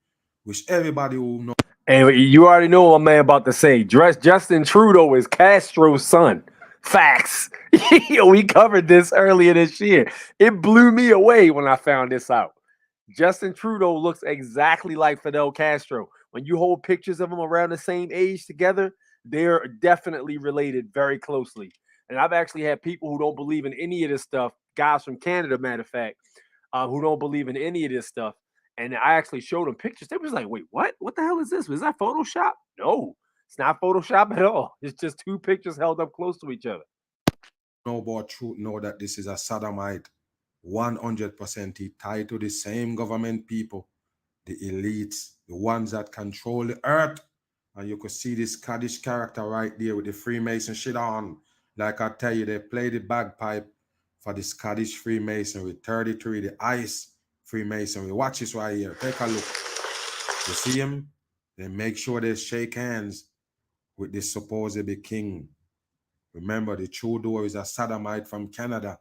which everybody will know. And you already know what I'm about to say. Justin Trudeau is Castro's son. Facts. We covered this earlier this year. It blew me away when I found this out. Justin Trudeau looks exactly like Fidel Castro. When you hold pictures of them around the same age together, they're definitely related very closely. And I've actually had people who don't believe in any of this stuff, guys from Canada, matter of fact, who don't believe in any of this stuff. And I actually showed them pictures. They was like, wait, what? What the hell is this? Was that Photoshop? No, it's not Photoshop at all. It's just two pictures held up close to each other. know about truth know that this is a sodomite. 100% he tied to the same government people, the elites, the ones that control the earth. And you could see this Scottish character right there with the Freemason shit on. Like I tell you, they play the bagpipe for the Scottish Freemasonry, 33, the ice Freemasonry. Watch this right here. Take a look. You see him? They make sure they shake hands with the supposed king. Remember, the Trudeau is a sodomite from Canada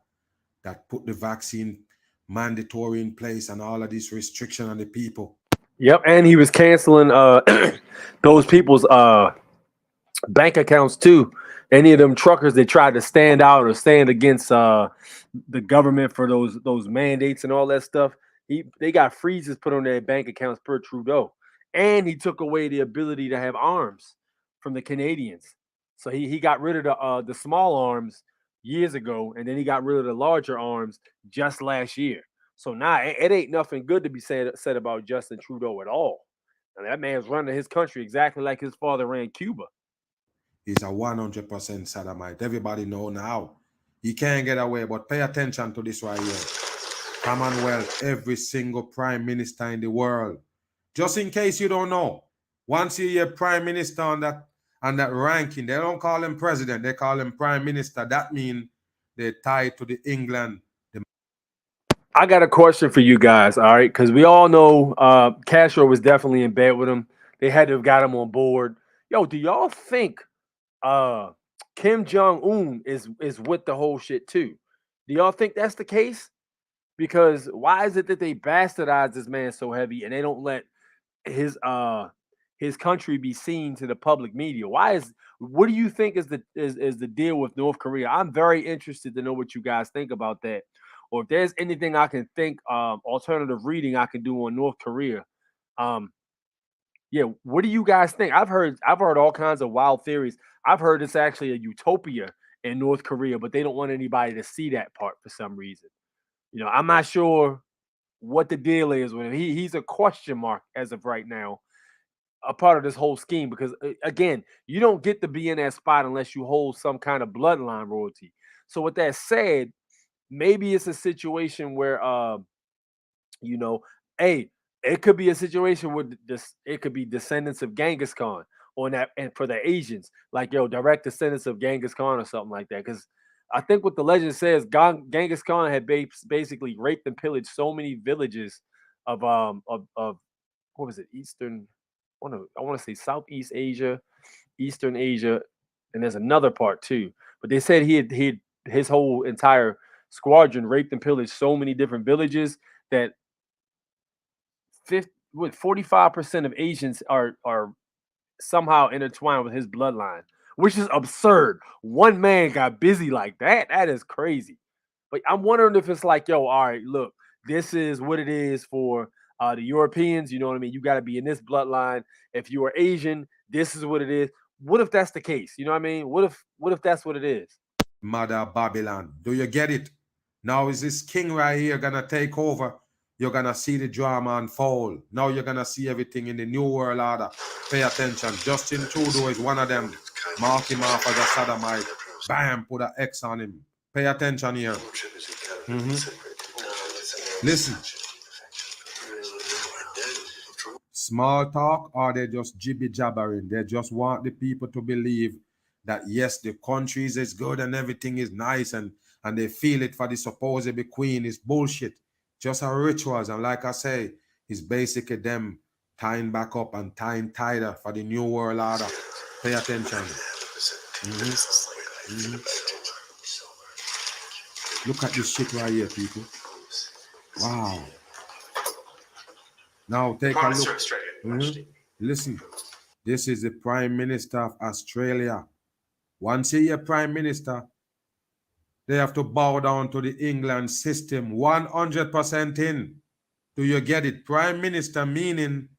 that put the vaccine mandatory in place and all of this restriction on the people. Yep, and he was canceling those people's bank accounts too. Any of them truckers that tried to stand out or stand against the government for those mandates and all that stuff, they got freezes put on their bank accounts per Trudeau, and he took away the ability to have arms from the Canadians. So he got rid of the small arms years ago, and then he got rid of the larger arms just last year. So now it ain't nothing good to be said about Justin Trudeau at all. I mean, that man's running his country exactly like his father ran Cuba. He's a 100% sodomite. Everybody know now. He can't get away, but pay attention to this right here. Commonwealth, every single prime minister in the world. Just in case you don't know, once you hear prime minister on that ranking, they don't call him president, they call him prime minister. That means they're tied to the England. I got a question for you guys, all right? Because we all know Castro was definitely in bed with him. They had to have got him on board. Yo, do y'all think Kim Jong-un is with the whole shit too? Do y'all think that's the case? Because why is it that they bastardize this man so heavy and they don't let his country be seen to the public media? What do you think is the deal with North Korea? I'm very interested to know what you guys think about that. Or if there's anything I can think alternative reading I can do on North Korea. Yeah, what do you guys think? I've heard all kinds of wild theories. I've heard it's actually a utopia in North Korea, but they don't want anybody to see that part for some reason. You know, I'm not sure what the deal is with him. He's a question mark as of right now, a part of this whole scheme, because again, you don't get to be in that spot unless you hold some kind of bloodline royalty. So with that said, maybe it's a situation where you know, hey, it could be a situation where it could be descendants of Genghis Khan on that, and for the Asians, like direct descendants of Genghis Khan or something like that. Because I think what the legend says, Genghis Khan had basically raped and pillaged so many villages of what was it, Eastern? I want to say Southeast Asia, Eastern Asia, and there's another part too. But they said his whole entire squadron raped and pillaged so many different villages that 45% of Asians are somehow intertwined with his bloodline, which is absurd. One man got busy like that. That is crazy. But I'm wondering if it's like, all right, look, this is what it is for the Europeans. You know what I mean? You got to be in this bloodline. If you are Asian, this is what it is. What if that's the case? You know what I mean? What if that's what it is? Mother Babylon. Do you get it? Now is this king right here gonna take over? You're gonna see the drama unfold. Now you're gonna see everything in the new world order. Pay attention. Justin Trudeau is one of them. Mark him off as a sodomite. Bam, put an X on him. Pay attention here. Listen. Small talk, or they just jibby jabbering. They just want the people to believe that yes, the countries is good and everything is nice, and they feel it for the supposed queen is bullshit. Just a rituals, and like I say, it's basically them tying back up and tying tighter for the new world order. Pay attention. Look at this shit right here, people. Wow. Now take a look. Listen, this is the Prime Minister of Australia. Once you hear Prime Minister, they have to bow down to the England system 100% in. Do you get it? Prime Minister meaning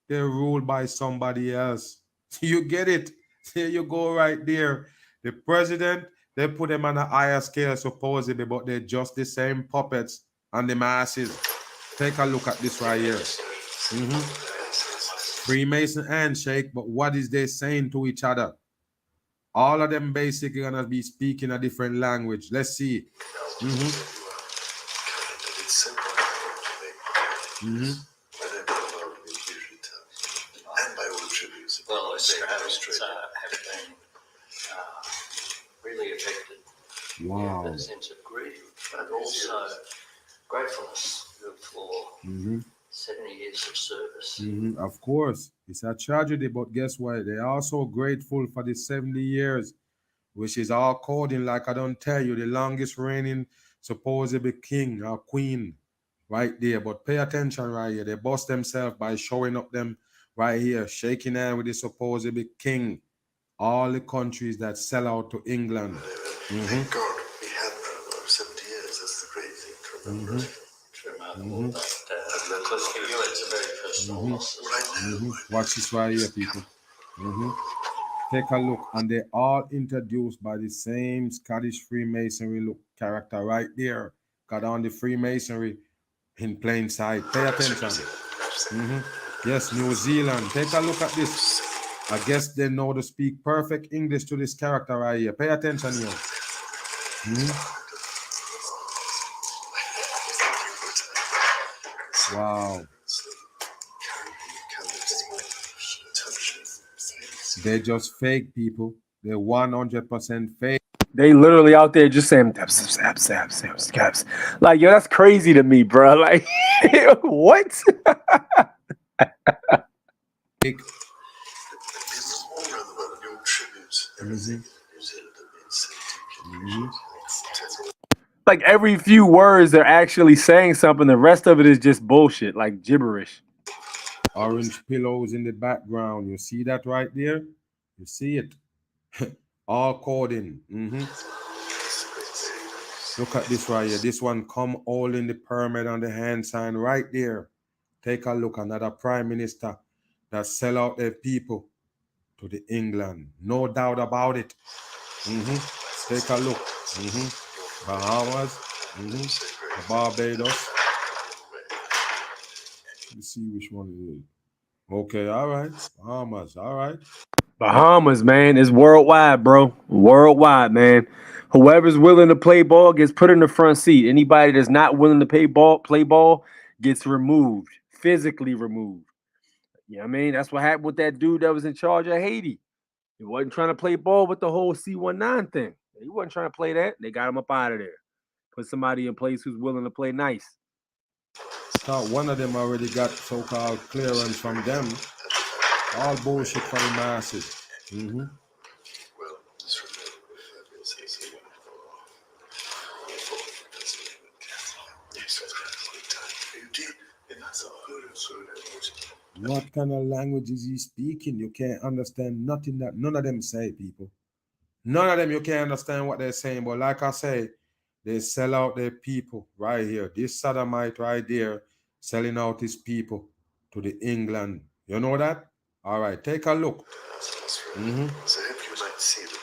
they're ruled by somebody else. You get it? There you go right there. The president, they put them on a higher scale supposedly, but they're just the same puppets on the masses. Take a look at this right here. Freemason handshake, but what is they saying to each other? All of them basically gonna be speaking a different language. Let's see. And by all tributes. Well, Australians have been really affected. Wow. In a sense of grief, but also gratefulness for 70 years of service. Of course, it's a tragedy, but guess what? They're also grateful for the 70 years, which is all according, like I don't tell you, the longest reigning supposedly king or queen right there. But pay attention right here. They bust themselves by showing up them right here, shaking hand with the supposedly king. All the countries that sell out to England. Thank God we had that 70 years. That's the great thing to remember. It's remarkable. Because for you, it's a very personal loss. Watch this right here, people. Take a look, and they all introduced by the same Scottish Freemasonry look character right there. Got on the Freemasonry in plain sight. Pay attention. Yes, New Zealand. Take a look at this. I guess they know to speak perfect English to this character right here. Pay attention here. Wow. They just fake people. They're 100% fake. They literally out there just saying caps. Like, yo, that's crazy to me, bro. Like, what? Fake. Like every few words they're actually saying something. The rest of it is just bullshit, like gibberish. Orange pillows in the background. You see that right there? You see it? All coding. Look at this right here. This one come all in the pyramid on the hand sign right there. Take a look. Another prime minister that sell out their people to the England. No doubt about it. Take a look. Bahamas. Barbados. Let's see which one it is. Okay, all right. Bahamas, all right. Bahamas, man, is worldwide, bro. Worldwide, man. Whoever's willing to play ball gets put in the front seat. Anybody that's not willing to play ball gets removed, physically removed. You know what I mean? That's what happened with that dude that was in charge of Haiti. He wasn't trying to play ball with the whole C-19 thing. He wasn't trying to play that. They got him up out of there. Put somebody in place who's willing to play nice. Thought one of them already got so-called clearance from them. All bullshit for the masses. What kind of language is he speaking? You can't understand nothing that none of them say, people. None of them, you can't understand what they're saying. But like I say, they sell out their people right here. This sodomite right there selling out his people to the England. You know that? All right, take a look. So I hope you might see them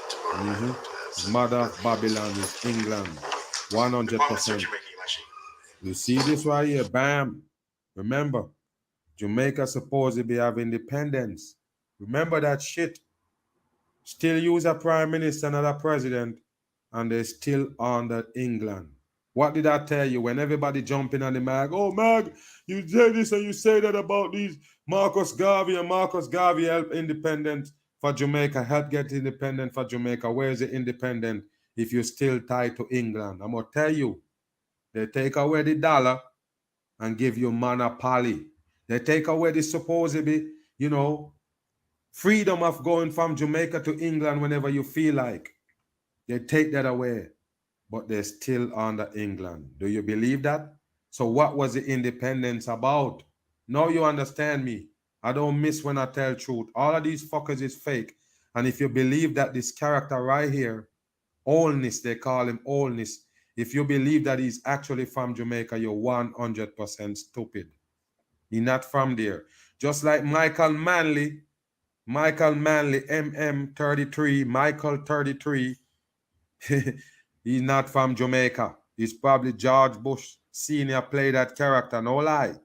tomorrow. Mother of Babylon is England. 100%. You see this right here? Bam. Remember, Jamaica supposedly have independence. Remember that shit. Still use a prime minister, not a president, and they're still under England. What did I tell you? When everybody jumping on the mag, oh, Mag, you say this and you say that about these Marcus Garvey, and Marcus Garvey help independent for Jamaica, help get independent for Jamaica. Where is the independent if you're still tied to England? I'm going to tell you, they take away the dollar and give you monopoly. They take away the supposedly, freedom of going from Jamaica to England whenever you feel like. They take that away, but they're still under England. Do you believe that? So what was the independence about? Now you understand me. I don't miss when I tell truth. All of these fuckers is fake. And if you believe that this character right here, Olness, they call him Olness, if you believe that he's actually from Jamaica, you're 100% stupid. He's not from there. Just like Michael Manley, MM33, Michael 33, he's not from Jamaica. He's probably George Bush Sr. played that character, no lie.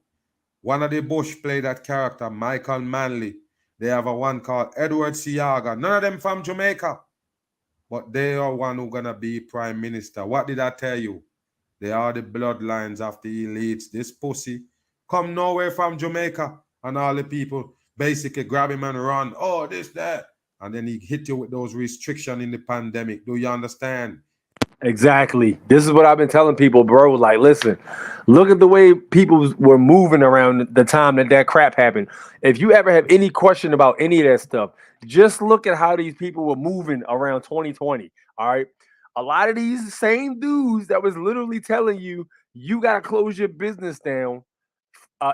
One of the Bush played that character, Michael Manley. They have a one called Edward Siaga. None of them from Jamaica. But they are one who gonna be prime minister. What did I tell you? They are the bloodlines of the elites. This pussy come nowhere from Jamaica. And all the people basically grab him and run. Oh, this, that. And then he hit you with those restrictions in the pandemic. Do you understand? Exactly. This is what I've been telling people, bro. Like, listen, look at the way people were moving around the time that crap happened. If you ever have any question about any of that stuff, just look at how these people were moving around 2020. All right. A lot of these same dudes that was literally telling you, you got to close your business down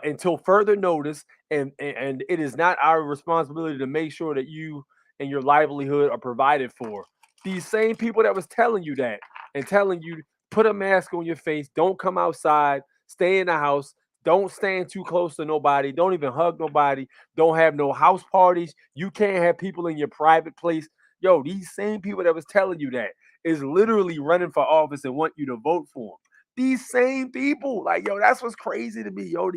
until further notice. And it is not our responsibility to make sure that you and your livelihood are provided for. These same people that was telling you that and telling you put a mask on your face, don't come outside, stay in the house, don't stand too close to nobody, don't even hug nobody, don't have no house parties, you can't have people in your private place. Yo, these same people that was telling you that is literally running for office and want you to vote for them. These same people, like, yo, that's what's crazy to me. Yo,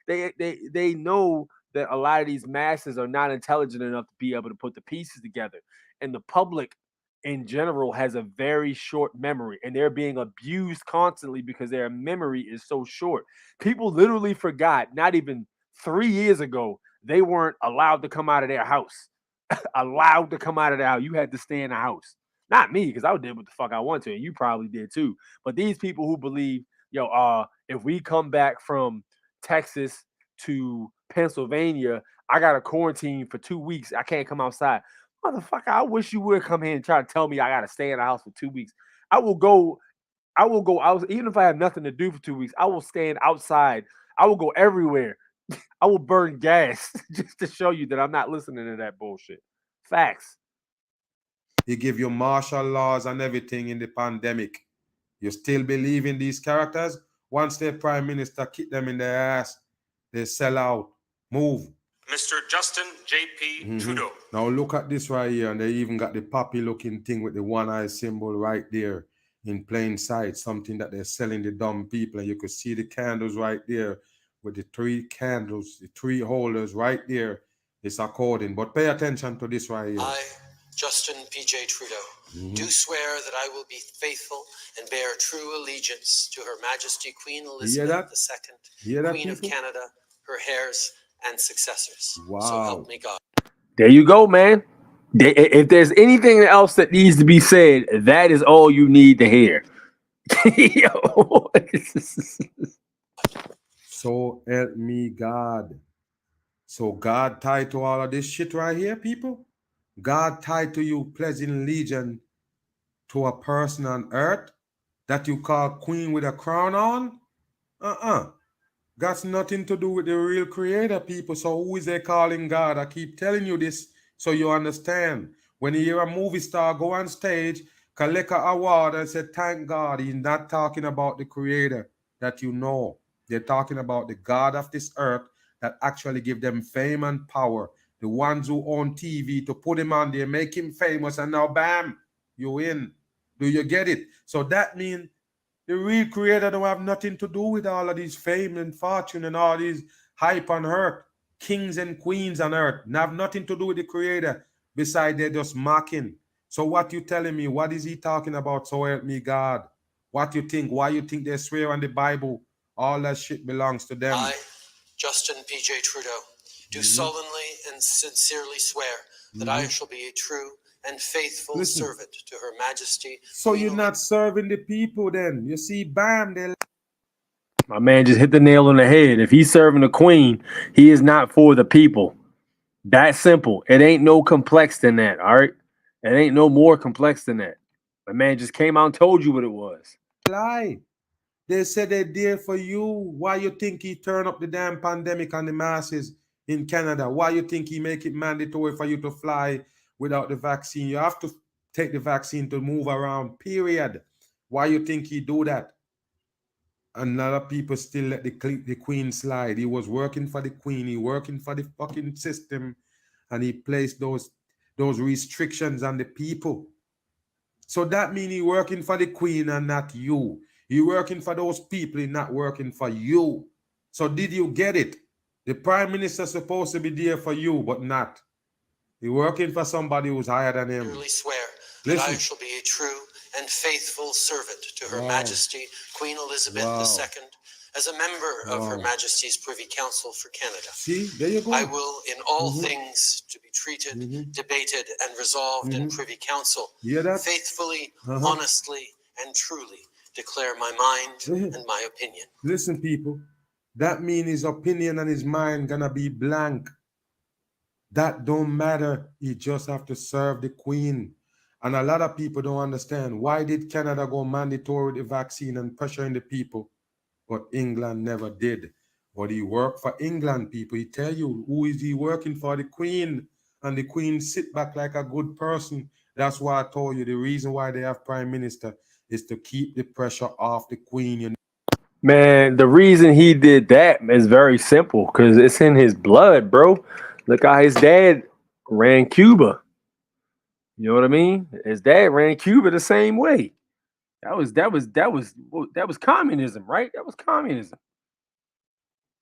they know that a lot of these masses are not intelligent enough to be able to put the pieces together. And the public in general has a very short memory, and they're being abused constantly because their memory is so short. People literally forgot, not even 3 years ago, they weren't allowed to come out of their house. Allowed to come out of their house. You had to stay in the house. Not me, because I did what the fuck I want to, and you probably did too. But these people who believe, yo, if we come back from Texas to Pennsylvania, I got to quarantine for 2 weeks. I can't come outside. Motherfucker, I wish you would come here and try to tell me I got to stay in the house for 2 weeks. I will go out, even if I have nothing to do for 2 weeks. I will stand outside. I will go everywhere. I will burn gas just to show you that I'm not listening to that bullshit. Facts. He give you martial laws and everything in the pandemic. You still believe in these characters? Once their prime minister kick them in their ass, they sell out. Move. Mr. Justin J.P. Trudeau. Now look at this right here, and they even got the poppy looking thing with the one eye symbol right there in plain sight, something that they're selling the dumb people. And you could see the candles right there with the 3 candles, the 3 holders right there. It's according. But pay attention to this right here. I, Justin P.J. Trudeau, do swear that I will be faithful and bear true allegiance to Her Majesty Queen Elizabeth II, Queen of Canada, her heirs, and successors. Wow. So help me God. There you go, man. If there's anything else that needs to be said, that is all you need to hear. Yo. So help me God. So God tied to all of this shit right here, people? God tied to you pledging allegiance to a person on earth that you call queen with a crown on? Got nothing to do with the real creator, people. So who is they calling God? I keep telling you this so you understand. When you hear a movie star go on stage, collect an award and say, thank God, he's not talking about the creator that you know. They're talking about the God of this earth that actually give them fame and power. The ones who own TV to put him on there, make him famous, and now bam, you in. Do you get it? So that means the real creator don't have nothing to do with all of these fame and fortune and all these hype on earth. Kings and queens on earth have nothing to do with the creator besides they're just mocking. So what you telling me? What is he talking about? So help me God. What you think? Why you think they swear on the Bible? All that shit belongs to them. I, Justin P.J. Trudeau, do solemnly and sincerely swear that I shall be a true and faithful servant to Her Majesty. So you're not serving the people then. You see, bam, they... My man just hit the nail on the head. If he's serving the queen, he is not for the people. That simple. It ain't no complex than that, all right? It ain't no more complex than that. My man just came out and told you what it was. Lie. They said they're there for you. Why you think he turn up the damn pandemic on the masses in Canada? Why you think he make it mandatory for you to fly without the vaccine? You have to take the vaccine to move around, period. Why you think he do that? And a lot of people still let the queen slide. He was working for the queen. He working for the fucking system. And he placed those restrictions on the people. So that means he working for the queen and not you. He working for those people. He not working for you. So did you get it? The prime minister supposed to be there for you, but not. He working for somebody who's higher than him. I swear that I shall be a true and faithful servant to Her Majesty Queen Elizabeth II, as a member of Her Majesty's Privy Council for Canada. See, there you go. I will, in all things to be treated, debated, and resolved in Privy Council, faithfully, honestly, and truly declare my mind and my opinion. Listen, people, that means his opinion and his mind gonna be blank. That don't matter. He just have to serve the Queen. And a lot of people don't understand, why did Canada go mandatory with the vaccine and pressuring the people? But England never did. But he worked for England, people. He tell you, who is he working for? The Queen. And the Queen sit back like a good person. That's why I told you the reason why they have Prime Minister is to keep the pressure off the Queen. You know? Man, the reason he did that is very simple, because it's in his blood, bro. Look how his dad ran Cuba. You know what I mean? His dad ran Cuba the same way. That was communism, right? That was communism.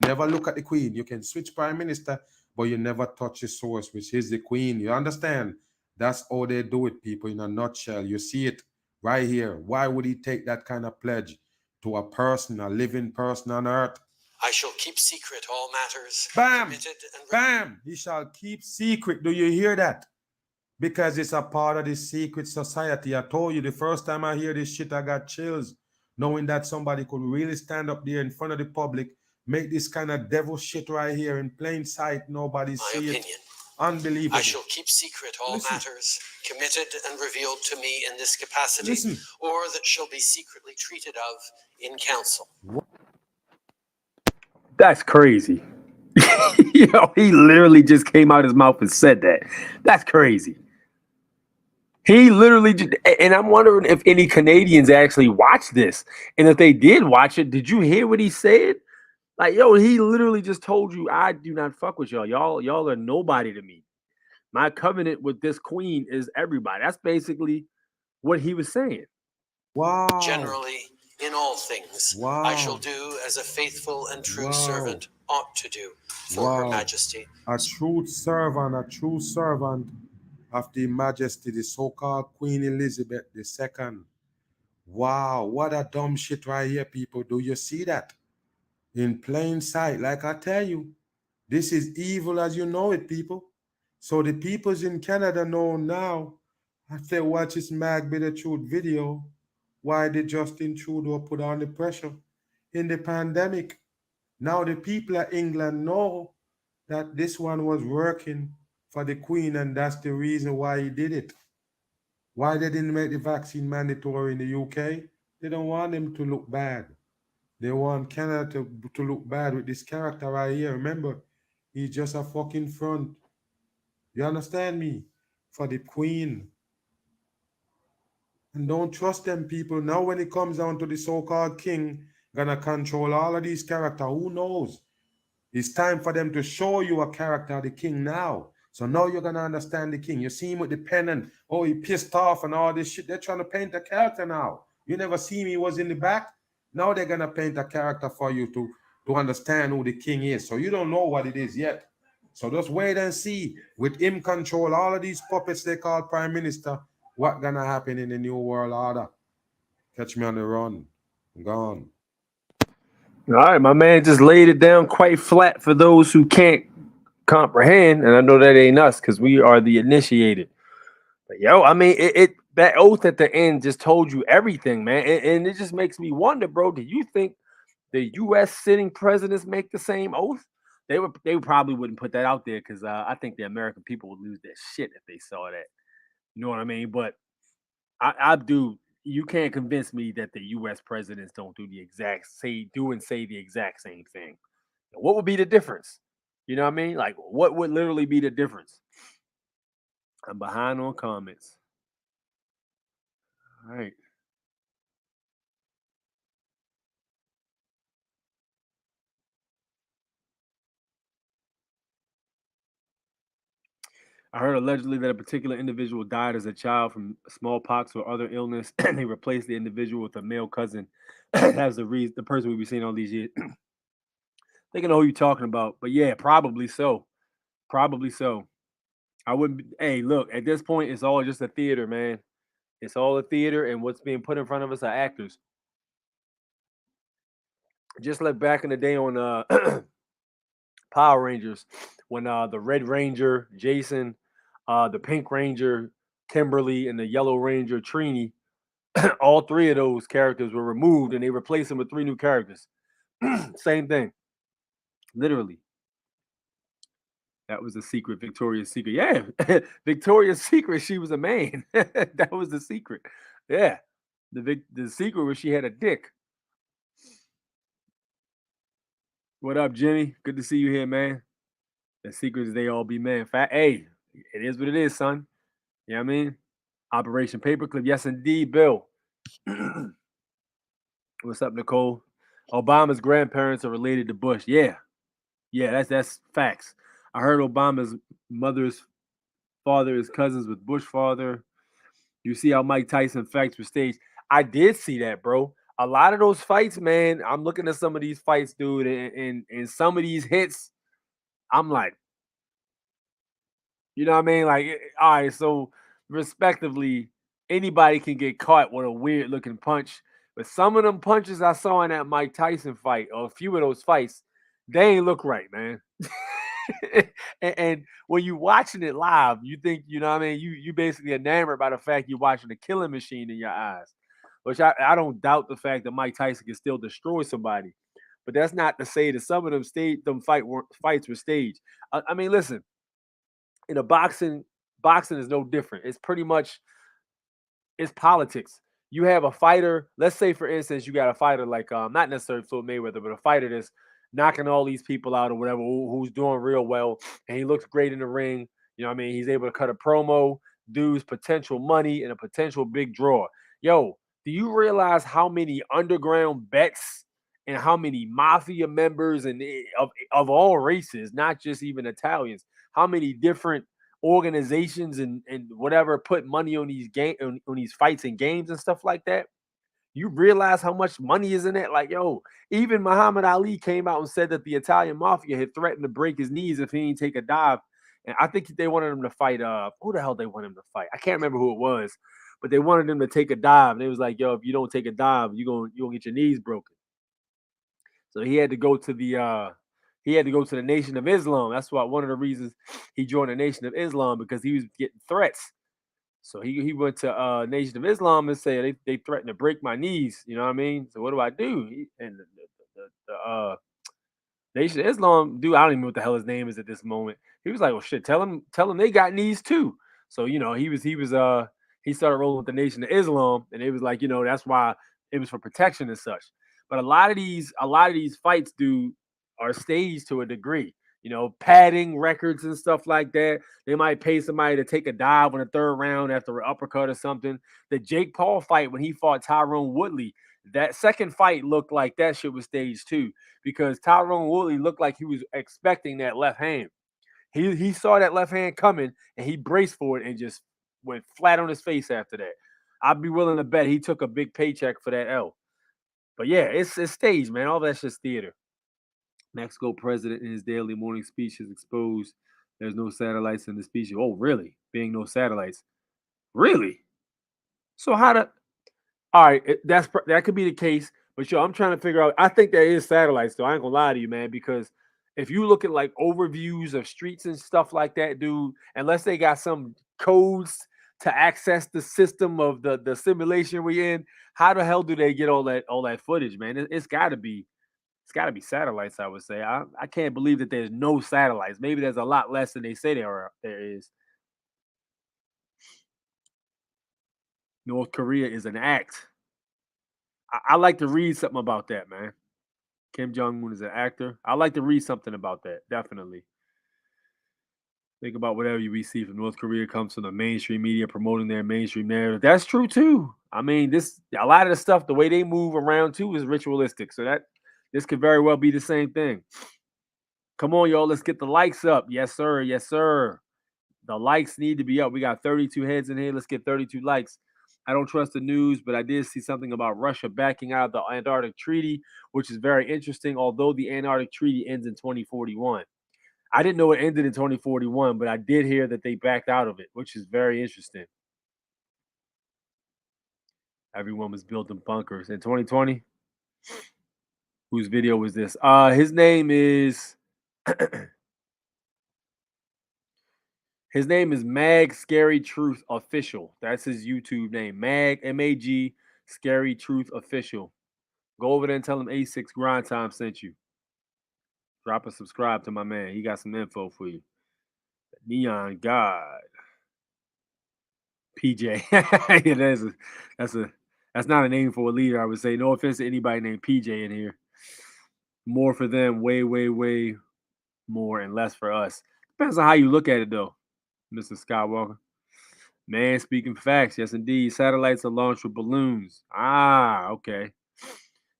Never look at the Queen. You can switch Prime Minister, but you never touch the source, which is the Queen. You understand? That's how they do it, people, in a nutshell. You see it right here. Why would he take that kind of pledge to a person, a living person on earth? I shall keep secret all matters. Bam! Bam! He shall keep secret. Do you hear that? Because it's a part of the secret society. I told you the first time I hear this shit, I got chills, knowing that somebody could really stand up there in front of the public, make this kind of devil shit right here in plain sight. Nobody see it. Unbelievable. I shall keep secret all matters committed and revealed to me in this capacity, or that shall be secretly treated of in council. That's crazy. Yo, he literally just came out his mouth and said that. That's crazy. He literally just, and I'm wondering if any Canadians actually watched this. And if they did watch it, did you hear what he said? Like, yo, he literally just told you, I do not fuck with y'all. Y'all are nobody to me. My covenant with this Queen is everybody. That's basically what he was saying. Wow. Generally, in all things, I shall do as a faithful and true servant ought to do for Her Majesty. A true servant of the Majesty, the so-called Queen Elizabeth II. Wow, what a dumb shit right here, people. Do you see that? In plain sight, like I tell you, this is evil as you know it, people. So the peoples in Canada know now, after they watch this Mag Be the Truth video, why did Justin Trudeau put on the pressure in the pandemic. Now the people of England know that this one was working for the Queen, and that's the reason why he did it. Why they didn't make the vaccine mandatory in the UK? They don't want them to look bad. They want Canada to look bad with this character right here. Remember, he's just a fucking front. You understand me? For the Queen. And don't trust them people. Now when it comes down to the so-called king, gonna control all of these characters, who knows? It's time for them to show you a character of the king now. So now you're gonna understand the king. You see him with the pennant. Oh, he pissed off and all this shit. They're trying to paint a character now. You never see him, he was in the back. Now they're gonna paint a character for you to understand who the king is. So you don't know what it is yet. So just wait and see. With him control all of these puppets they call prime minister, what gonna happen in the new world order? Catch me on the run. I'm gone. All right, my man just laid it down quite flat for those who can't comprehend, and I know that ain't us because we are the initiated. But yo, I mean, that oath at the end just told you everything, man, and it just makes me wonder, bro. Do you think the U.S. sitting presidents make the same oath? They probably wouldn't put that out there because I think the American people would lose their shit if they saw that. You know what I mean? But I do. You can't convince me that the U.S. presidents don't do the exact say the exact same thing. What would be the difference? You know what I mean? Like, what would literally be the difference? I'm behind on comments. All right. I heard allegedly that a particular individual died as a child from smallpox or other illness, and they replaced the individual with a male cousin. That's the person we've been seeing all these years. They can know who you're talking about, but yeah, probably so. Probably so. I wouldn't. Hey, look, at this point, it's all just a theater, man. It's all a theater, and what's being put in front of us are actors. Just like back in the day on Power Rangers, when the Red Ranger, Jason, the Pink Ranger, Kimberly, and the Yellow Ranger, Trini, all three of those characters were removed and they replaced them with three new characters. Same thing, literally. That was the secret, Victoria's Secret. Yeah, Victoria's Secret. She was a man. That was the secret. Yeah, the secret was she had a dick. What up, Jimmy? Good to see you here, man. The secret is they all be men. Hey, it is what it is, son. You know what I mean? Operation Paperclip. Yes, indeed, Bill. What's up, Nicole? Obama's grandparents are related to Bush. Yeah, that's facts. I heard Obama's mother's father is cousins with Bush father. You see how Mike Tyson fights were staged. I did see that, bro. A lot of those fights, man. I'm looking at some of these fights, dude, and some of these hits. I'm like, you know what I mean? Like, all right, so respectively, anybody can get caught with a weird looking punch. But some of them punches I saw in that Mike Tyson fight, or a few of those fights, they ain't look right, man. and when you watching it live, you think, you know what I mean? You basically enamored by the fact you're watching a killing machine in your eyes. Which I don't doubt the fact that Mike Tyson can still destroy somebody. But that's not to say that some of them fights were staged. I mean, listen, in a boxing is no different. It's pretty much it's politics. You have a fighter, let's say for instance, you got a fighter like not necessarily Floyd Mayweather, but a fighter that's knocking all these people out or whatever, who's doing real well, and he looks great in the ring. You know what I mean? He's able to cut a promo, dudes potential money, and a potential big draw. Yo, do you realize how many underground bets and how many mafia members and of all races, not just even Italians, how many different organizations and whatever put money on these on these fights and games and stuff like that? You realize how much money is in it? Like, yo, even Muhammad Ali came out and said that the Italian mafia had threatened to break his knees if he didn't take a dive. And I think they wanted him to fight. Who the hell they wanted him to fight? I can't remember who it was, but they wanted him to take a dive. And it was like, yo, if you don't take a dive, you gonna get your knees broken. So he had to go to the Nation of Islam. That's why one of the reasons he joined the Nation of Islam, because he was getting threats. So he went to Nation of Islam and said they threatened to break my knees. You know what I mean? So what do I do? And the Nation of Islam dude, I don't even know what the hell his name is at this moment. He was like, well, shit, tell him they got knees too. So you know he started rolling with the Nation of Islam, and it was like, you know, that's why it was for protection and such. But a lot of these fights, dude, are staged to a degree. You know, padding records and stuff like that. They might pay somebody to take a dive in the third round after an uppercut or something. The Jake Paul fight when he fought Tyrone Woodley, that second fight looked like that shit was staged too, because Tyrone Woodley looked like he was expecting that left hand. He saw that left hand coming and he braced for it and just went flat on his face after that. I'd be willing to bet he took a big paycheck for that L. But yeah, it's staged, man. All that's just theater. Mexico president in his daily morning speech has exposed there's no satellites in the speech. Oh, really? Being no satellites. Really? So how to all right, that could be the case, but yo, I'm trying to figure out. I think there is satellites, though. I ain't gonna lie to you, man, because if you look at like overviews of streets and stuff like that, dude, unless they got some codes to access the system of the simulation we're in, how the hell do they get all that footage, man? It's got to be satellites, I would say. I can't believe that there's no satellites. Maybe there's a lot less than they say there is. North Korea is an act. I like to read something about that, man. Kim Jong-un is an actor. I like to read something about that, definitely. Think about whatever you see from North Korea comes from the mainstream media promoting their mainstream narrative. That's true too. I mean, a lot of the stuff, the way they move around too, is ritualistic. So this could very well be the same thing. Come on, y'all. Let's get the likes up. Yes, sir. Yes, sir. The likes need to be up. We got 32 heads in here. Let's get 32 likes. I don't trust the news, but I did see something about Russia backing out of the Antarctic Treaty, which is very interesting, although the Antarctic Treaty ends in 2041. I didn't know it ended in 2041, but I did hear that they backed out of it, which is very interesting. Everyone was building bunkers in 2020. Whose video was this? His name is his name is Mag Scary Truth Official. That's his YouTube name. Mag MAG Scary Truth Official. Go over there and tell him A6 Grind Time sent you. Drop a subscribe to my man. He got some info for you. Neon God. PJ. Yeah, that's not a name for a leader, I would say. No offense to anybody named PJ in here. More for them, way, way, way more, and less for us. Depends on how you look at it, though, Mr. Skywalker. Man, speaking facts, yes, indeed. Satellites are launched with balloons. Ah, okay.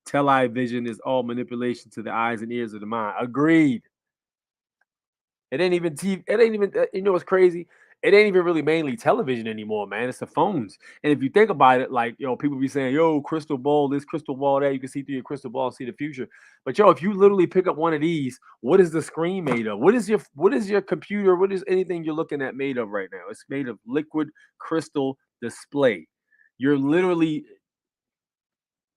Television is all manipulation to the eyes and ears of the mind. Agreed. It ain't even TV. It ain't even. You know what's crazy? It ain't even really mainly television anymore, man. It's the phones. And if you think about it, like, people be saying, "Yo, crystal ball this, crystal ball that." You can see through your crystal ball, see the future. But if you literally pick up one of these, what is the screen made of? What is your computer? What is anything you're looking at made of right now? It's made of liquid crystal display. You're literally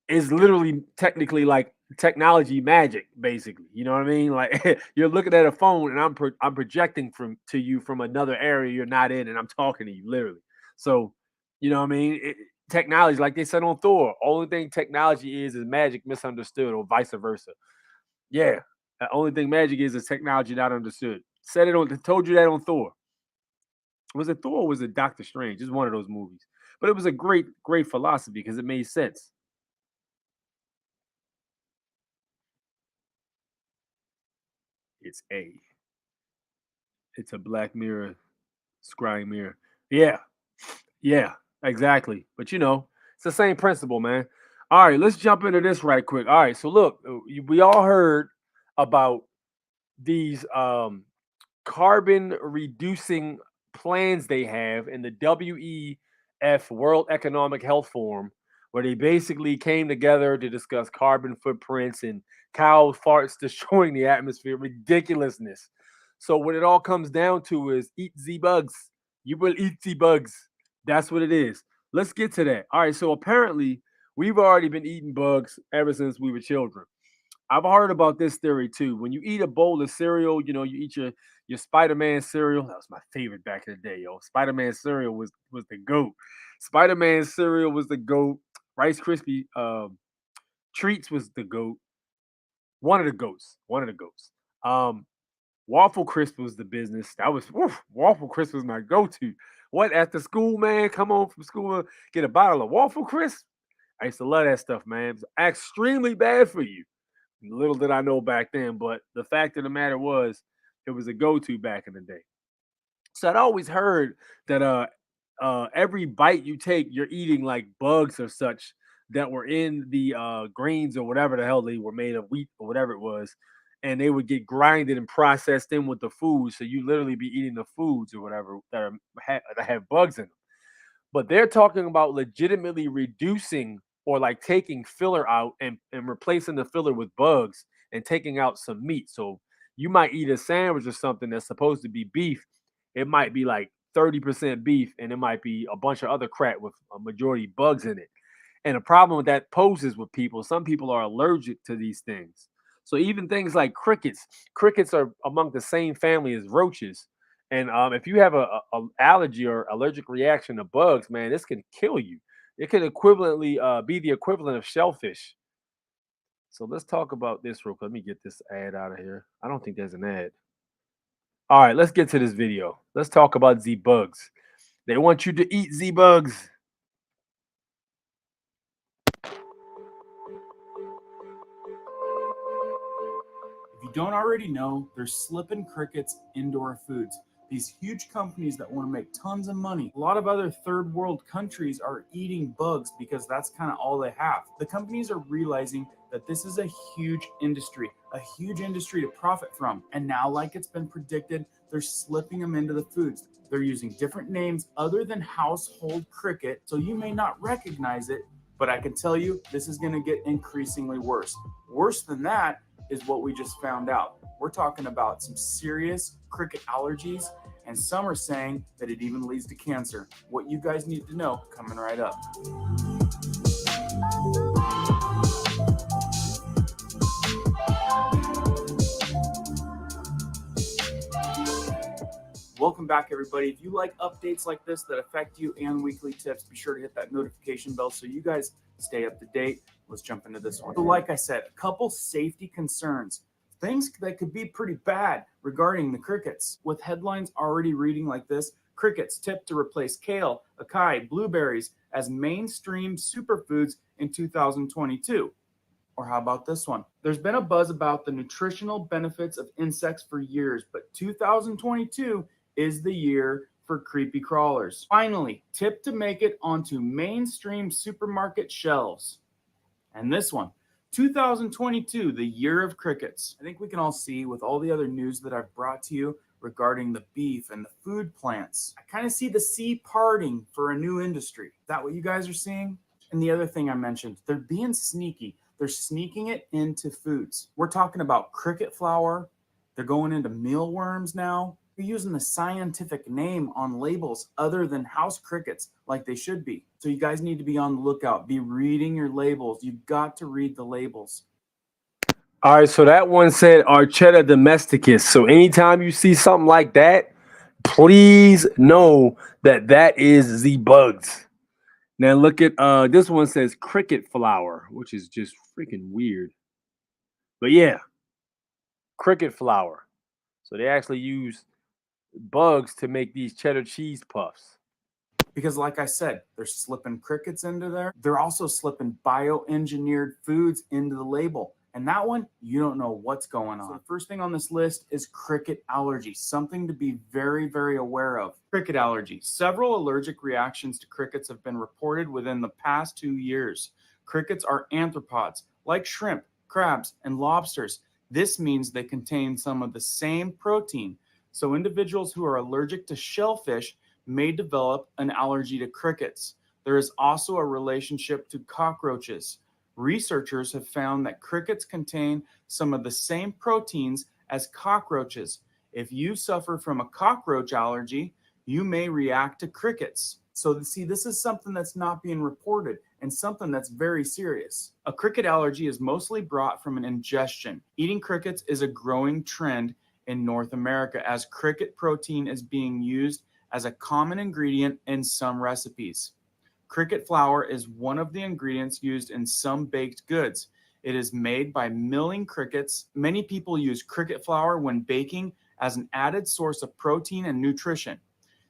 is literally technically like technology magic, basically. You know what I mean? Like you're looking at a phone, and I'm projecting to you from another area you're not in, and I'm talking to you literally. So, you know what I mean? Technology, like they said on Thor, only thing technology is magic misunderstood, or vice versa. Yeah, the only thing magic is technology not understood. Told you that on Thor. Was it Thor or was it Doctor Strange? It's one of those movies. But it was a great philosophy because it made sense. It's a Black Mirror scrying mirror. Yeah, exactly. But it's the same principle, man. All right, let's jump into this right quick. All right, so look, we all heard about these carbon reducing plans they have in the WEF, World Economic Health Forum, where they basically came together to discuss carbon footprints and cow farts destroying the atmosphere. Ridiculousness. So what it all comes down to is eat Ze Bugz. You will eat Ze Bugz. That's what it is. Let's get to that. All right, so apparently we've already been eating bugs ever since we were children. I've heard about this theory too. When you eat a bowl of cereal, you eat your Spider-Man cereal. That was my favorite back in the day, yo. Spider-Man cereal was the GOAT. Spider-Man cereal was the GOAT. Rice Krispie treats was the GOAT. One of the goats. Waffle Crisp was the business. That was Waffle Crisp was my go-to. What, after school, man? Come home from school, get a bottle of Waffle Crisp. I used to love that stuff, man. It was extremely bad for you. Little did I know back then, but the fact of the matter was, it was a go-to back in the day. So I'd always heard that every bite you take, you're eating like bugs or such that were in the grains or whatever the hell they were made of, wheat or whatever it was, and they would get grinded and processed in with the food. So you literally be eating the foods or whatever that have bugs in them. But they're talking about legitimately reducing or like taking filler out and replacing the filler with bugs and taking out some meat. So you might eat a sandwich or something that's supposed to be beef. It might be like 30% beef, and it might be a bunch of other crap with a majority bugs in it. And the problem that poses with people, some people are allergic to these things. So even things like crickets are among the same family as roaches. And if you have a allergy or allergic reaction to bugs, man, this can kill you. It can equivalently be the equivalent of shellfish. So let's talk about this real quick. Let me get this ad out of here. I don't think there's an ad. All right, let's get to this video. Let's talk about Ze Bugz. They want you to eat Ze Bugz. If you don't already know, there's slipping crickets indoor foods. These huge companies that want to make tons of money. A lot of other third world countries are eating bugs because that's kind of all they have. The companies are realizing that this is a huge industry to profit from. And now, like it's been predicted, they're slipping them into the foods. They're using different names other than household cricket, so you may not recognize it, but I can tell you this is going to get increasingly worse. Worse than that is what we just found out. We're talking about some serious cricket allergies, and some are saying that it even leads to cancer. What you guys need to know coming right up. Welcome back, everybody. If you like updates like this that affect you and weekly tips, be sure to hit that notification bell so you guys stay up to date. Let's jump into this one. So like I said, a couple safety concerns, things that could be pretty bad regarding the crickets. With headlines already reading like this, crickets tipped to replace kale, acai, blueberries as mainstream superfoods in 2022. Or how about this one? There's been a buzz about the nutritional benefits of insects for years, but 2022 is the year for creepy crawlers. Finally, tip to make it onto mainstream supermarket shelves. And this one, 2022, the year of crickets. I think we can all see with all the other news that I've brought to you regarding the beef and the food plants, I kind of see the sea parting for a new industry. Is that what you guys are seeing? And the other thing I mentioned, they're being sneaky. They're sneaking it into foods. We're talking about cricket flour. They're going into mealworms now. They're using the scientific name on labels other than house crickets like they should be. So you guys need to be on the lookout. Be reading your labels. You've got to read the labels. All right, so that one said Archetta domesticus. So anytime you see something like that, please know that that is Ze Bugz. Now look at this one says cricket flour, which is just freaking weird. But yeah, cricket flour. So they actually use bugs to make these cheddar cheese puffs. Because like I said, they're slipping crickets into there. They're also slipping bioengineered foods into the label. And that one, you don't know what's going on. So the first thing on this list is cricket allergy, something to be very, very aware of. Cricket allergy. Several allergic reactions to crickets have been reported within the past 2 years. Crickets are arthropods, like shrimp, crabs, and lobsters. This means they contain some of the same protein. So individuals who are allergic to shellfish may develop an allergy to crickets. There is also a relationship to cockroaches. Researchers have found that crickets contain some of the same proteins as cockroaches. If you suffer from a cockroach allergy, you may react to crickets. So see, this is something that's not being reported and something that's very serious. A cricket allergy is mostly brought from an ingestion. Eating crickets is a growing trend in North America as cricket protein is being used as a common ingredient in some recipes. Cricket flour is one of the ingredients used in some baked goods. It is made by milling crickets. Many people use cricket flour when baking as an added source of protein and nutrition.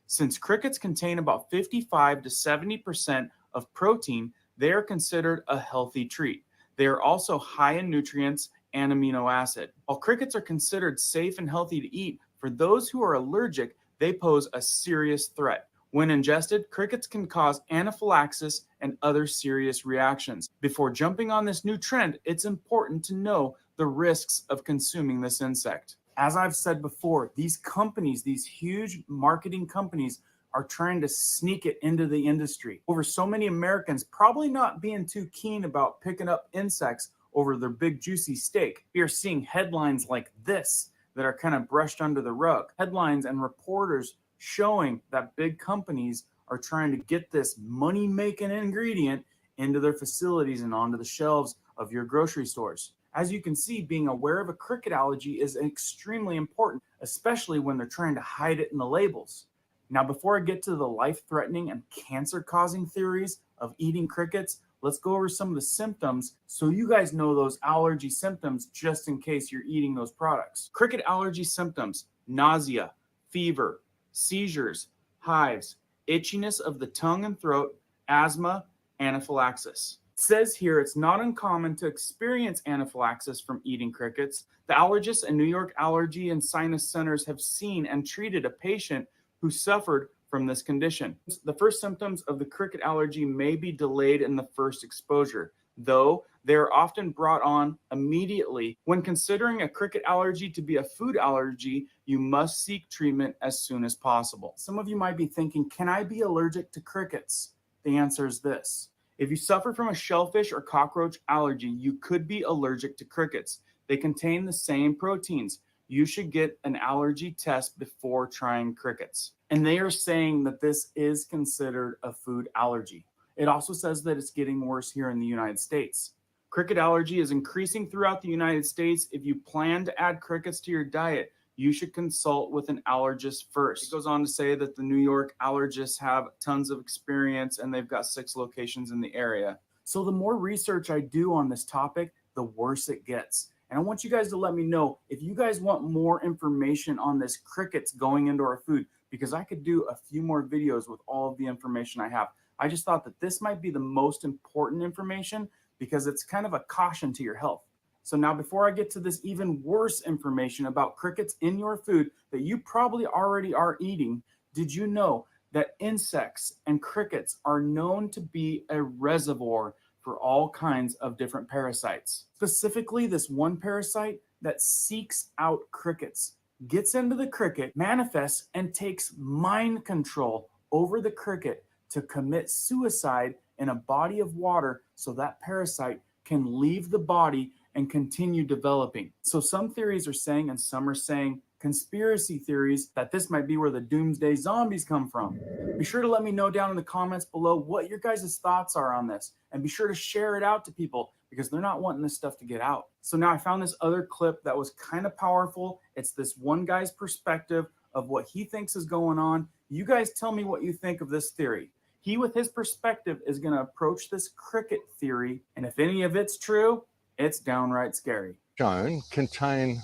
Since crickets contain about 55 to 70% of protein, they are considered a healthy treat. They are also high in nutrients and amino acid. While crickets are considered safe and healthy to eat, for those who are allergic, they pose a serious threat. When ingested, crickets can cause anaphylaxis and other serious reactions. Before jumping on this new trend, it's important to know the risks of consuming this insect. As I've said before, these companies, these huge marketing companies, are trying to sneak it into the industry. Over so many Americans probably not being too keen about picking up insects over their big juicy steak. We are seeing headlines like this that are kind of brushed under the rug. Headlines and reporters showing that big companies are trying to get this money-making ingredient into their facilities and onto the shelves of your grocery stores. As you can see, being aware of a cricket allergy is extremely important, especially when they're trying to hide it in the labels. Now, before I get to the life-threatening and cancer-causing theories of eating crickets, let's go over some of the symptoms so you guys know those allergy symptoms just in case you're eating those products. Cricket allergy symptoms: nausea, fever, seizures, hives, itchiness of the tongue and throat, asthma, anaphylaxis. It says here it's not uncommon to experience anaphylaxis from eating crickets. The allergists and New York Allergy and Sinus Centers have seen and treated a patient who suffered from this condition. The first symptoms of the cricket allergy may be delayed in the first exposure, though they are often brought on immediately. When considering a cricket allergy to be a food allergy, you must seek treatment as soon as possible. Some of you might be thinking, can I be allergic to crickets? The answer is this. If you suffer from a shellfish or cockroach allergy, you could be allergic to crickets. They contain the same proteins. you should get an allergy test before trying crickets. And they are saying that this is considered a food allergy. It also says that it's getting worse here in the United States. Cricket allergy is increasing throughout the United States. If you plan to add crickets to your diet, you should consult with an allergist first. It goes on to say that the New York allergists have tons of experience and they've got 6 locations in the area. So the more research I do on this topic, the worse it gets. And I want you guys to let me know if you guys want more information on this crickets going into our food, because I could do a few more videos with all of the information I have. I just thought that this might be the most important information because it's kind of a caution to your health. So now before I get to this even worse information about crickets in your food that you probably already are eating, did you know that insects and crickets are known to be a reservoir for all kinds of different parasites? Specifically, this one parasite that seeks out crickets, gets into the cricket, manifests, and takes mind control over the cricket to commit suicide in a body of water so that parasite can leave the body and continue developing. So some theories are saying, and some are saying conspiracy theories, that this might be where the doomsday zombies come from. Be sure to let me know down in the comments below what your guys' thoughts are on this, and be sure to share it out to people because they're not wanting this stuff to get out. So now I found this other clip that was kind of powerful. It's this one guy's perspective of what he thinks is going on. You guys tell me what you think of this theory. He, with his perspective, is going to approach this cricket theory, and if any of it's true, it's downright scary. Shown contain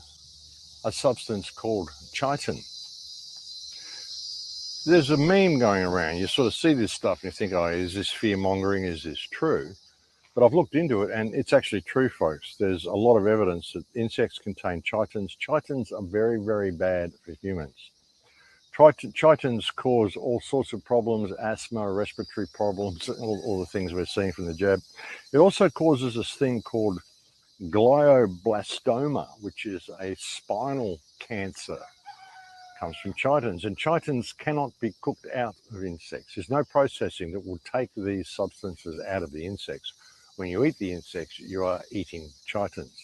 a substance called chitin. There's a meme going around. You sort of see this stuff and you think, oh, is this fear mongering? Is this true? But I've looked into it and it's actually true, folks. There's a lot of evidence that insects contain chitins. Chitins are very, very bad for humans. Chitins cause all sorts of problems, asthma, respiratory problems, all the things we're seeing from the jab. It also causes this thing called glioblastoma, which is a spinal cancer. Comes from chitins, and chitins cannot be cooked out of insects. There's no processing that will take these substances out of the insects. When you eat the insects, you are eating chitins.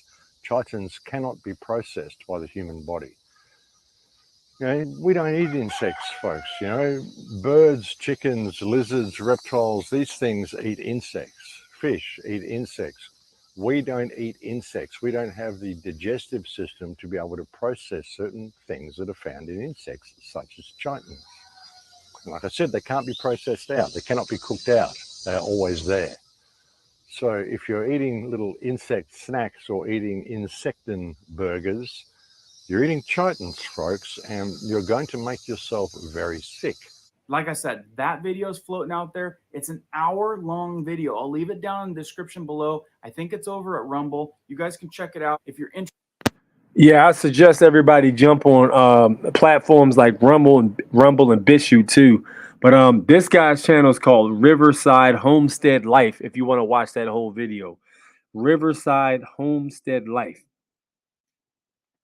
Chitins cannot be processed by the human body. You know, we don't eat insects, folks. You know, birds, chickens, lizards, reptiles, these things eat insects. Fish eat insects. We don't eat insects. We don't have the digestive system to be able to process certain things that are found in insects, such as chitins. Like I said, they can't be processed out. They cannot be cooked out. They're always there. So if you're eating little insect snacks or eating insectin burgers, you're eating chitins, folks, and you're going to make yourself very sick. Like I said, that video is floating out there. It's an hour-long video. I'll leave it down in the description below. I think it's over at Rumble. You guys can check it out if you're interested. Yeah, I suggest everybody jump on platforms like Rumble and BitChute too. But this guy's channel is called Riverside Homestead Life. If you want to watch that whole video, Riverside Homestead Life.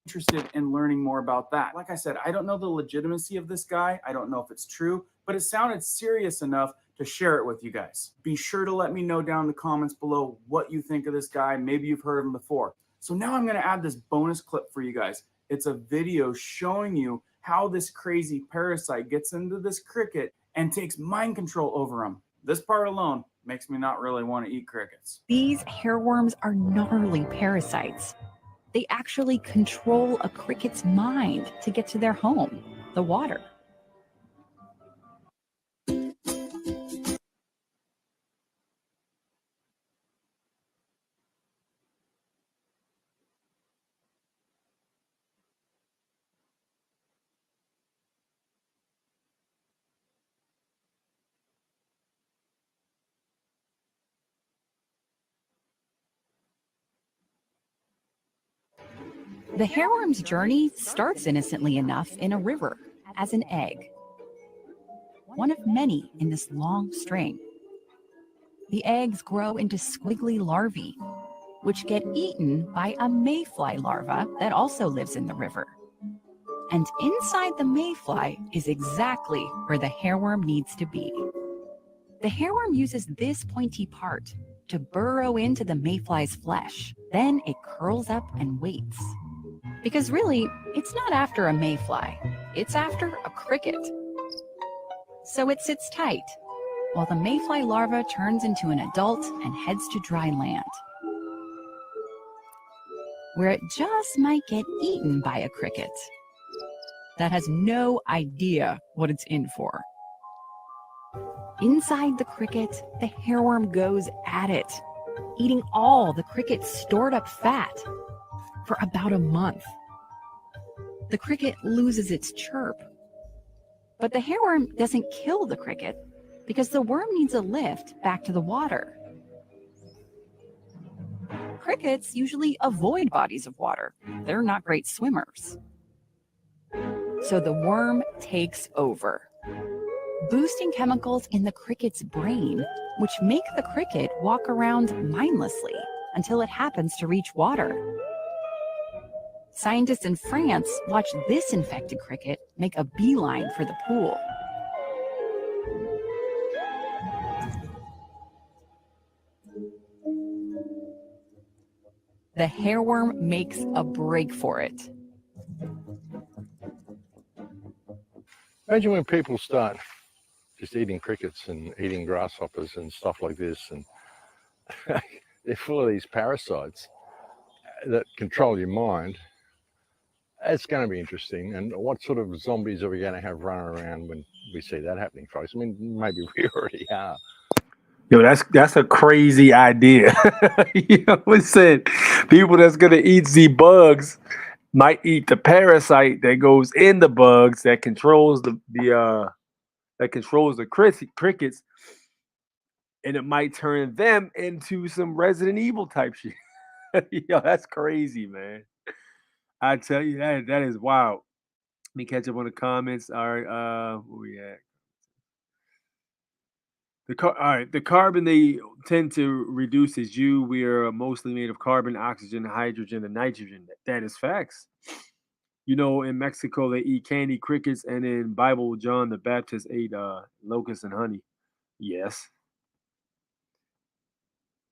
Interested in learning more about that. Like I said, I don't know the legitimacy of this guy. I don't know if it's true, but it sounded serious enough to share it with you guys. Be sure to let me know down in the comments below what you think of this guy. Maybe you've heard of him before. So now I'm going to add this bonus clip for you guys. It's a video showing you how this crazy parasite gets into this cricket and takes mind control over him. This part alone makes me not really want to eat crickets. These hairworms are gnarly parasites. They actually control a cricket's mind to get to their home, the water. The hairworm's journey starts innocently enough in a river as an egg, one of many in this long string. The eggs grow into squiggly larvae, which get eaten by a mayfly larva that also lives in the river. And inside the mayfly is exactly where the hairworm needs to be. The hairworm uses this pointy part to burrow into the mayfly's flesh. Then it curls up and waits. Because really, it's not after a mayfly, it's after a cricket. So it sits tight, while the mayfly larva turns into an adult and heads to dry land, where it just might get eaten by a cricket that has no idea what it's in for. Inside the cricket, the hairworm goes at it, eating all the cricket's stored up fat for about a month. The cricket loses its chirp, but the hairworm doesn't kill the cricket because the worm needs a lift back to the water. Crickets usually avoid bodies of water. They're not great swimmers. So the worm takes over, boosting chemicals in the cricket's brain, which make the cricket walk around mindlessly until it happens to reach water. Scientists in France watch this infected cricket make a beeline for the pool. The hairworm makes a break for it. Imagine when people start just eating crickets and eating grasshoppers and stuff like this, and they're full of these parasites that control your mind. It's going to be interesting. And what sort of zombies are we going to have running around when we see that happening, folks? I mean, maybe we already are. Yo, that's a crazy idea. You know what I'm saying? People that's gonna eat Ze Bugz might eat the parasite that goes in the bugs that controls the crickets, and it might turn them into some Resident Evil type shit. Yo, that's crazy, man. I tell you, that is wild. Let me catch up on the comments. All right, where we at? All right, the carbon they tend to reduce is you. We are mostly made of carbon, oxygen, hydrogen, and nitrogen. That is facts. You know, in Mexico they eat candy, crickets, and in Bible, John the Baptist ate locusts and honey. Yes.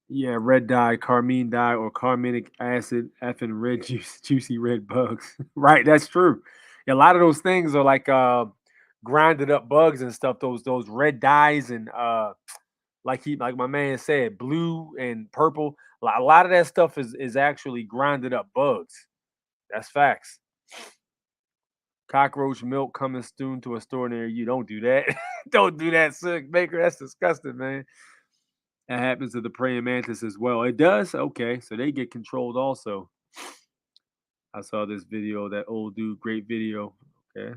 Yeah, red dye, carmine dye, or carminic acid, effing red juicy red bugs. Right, that's true. Yeah, a lot of those things are like grinded up bugs and stuff. Those red dyes and like my man said, blue and purple. A lot of that stuff is actually grinded up bugs. That's facts. Cockroach milk coming soon to a store near you. Don't do that. Don't do that, sick Baker. That's disgusting, man. That happens to the praying mantis as well. It does? Okay, so they get controlled also. I saw this video, that old dude, great video. Okay.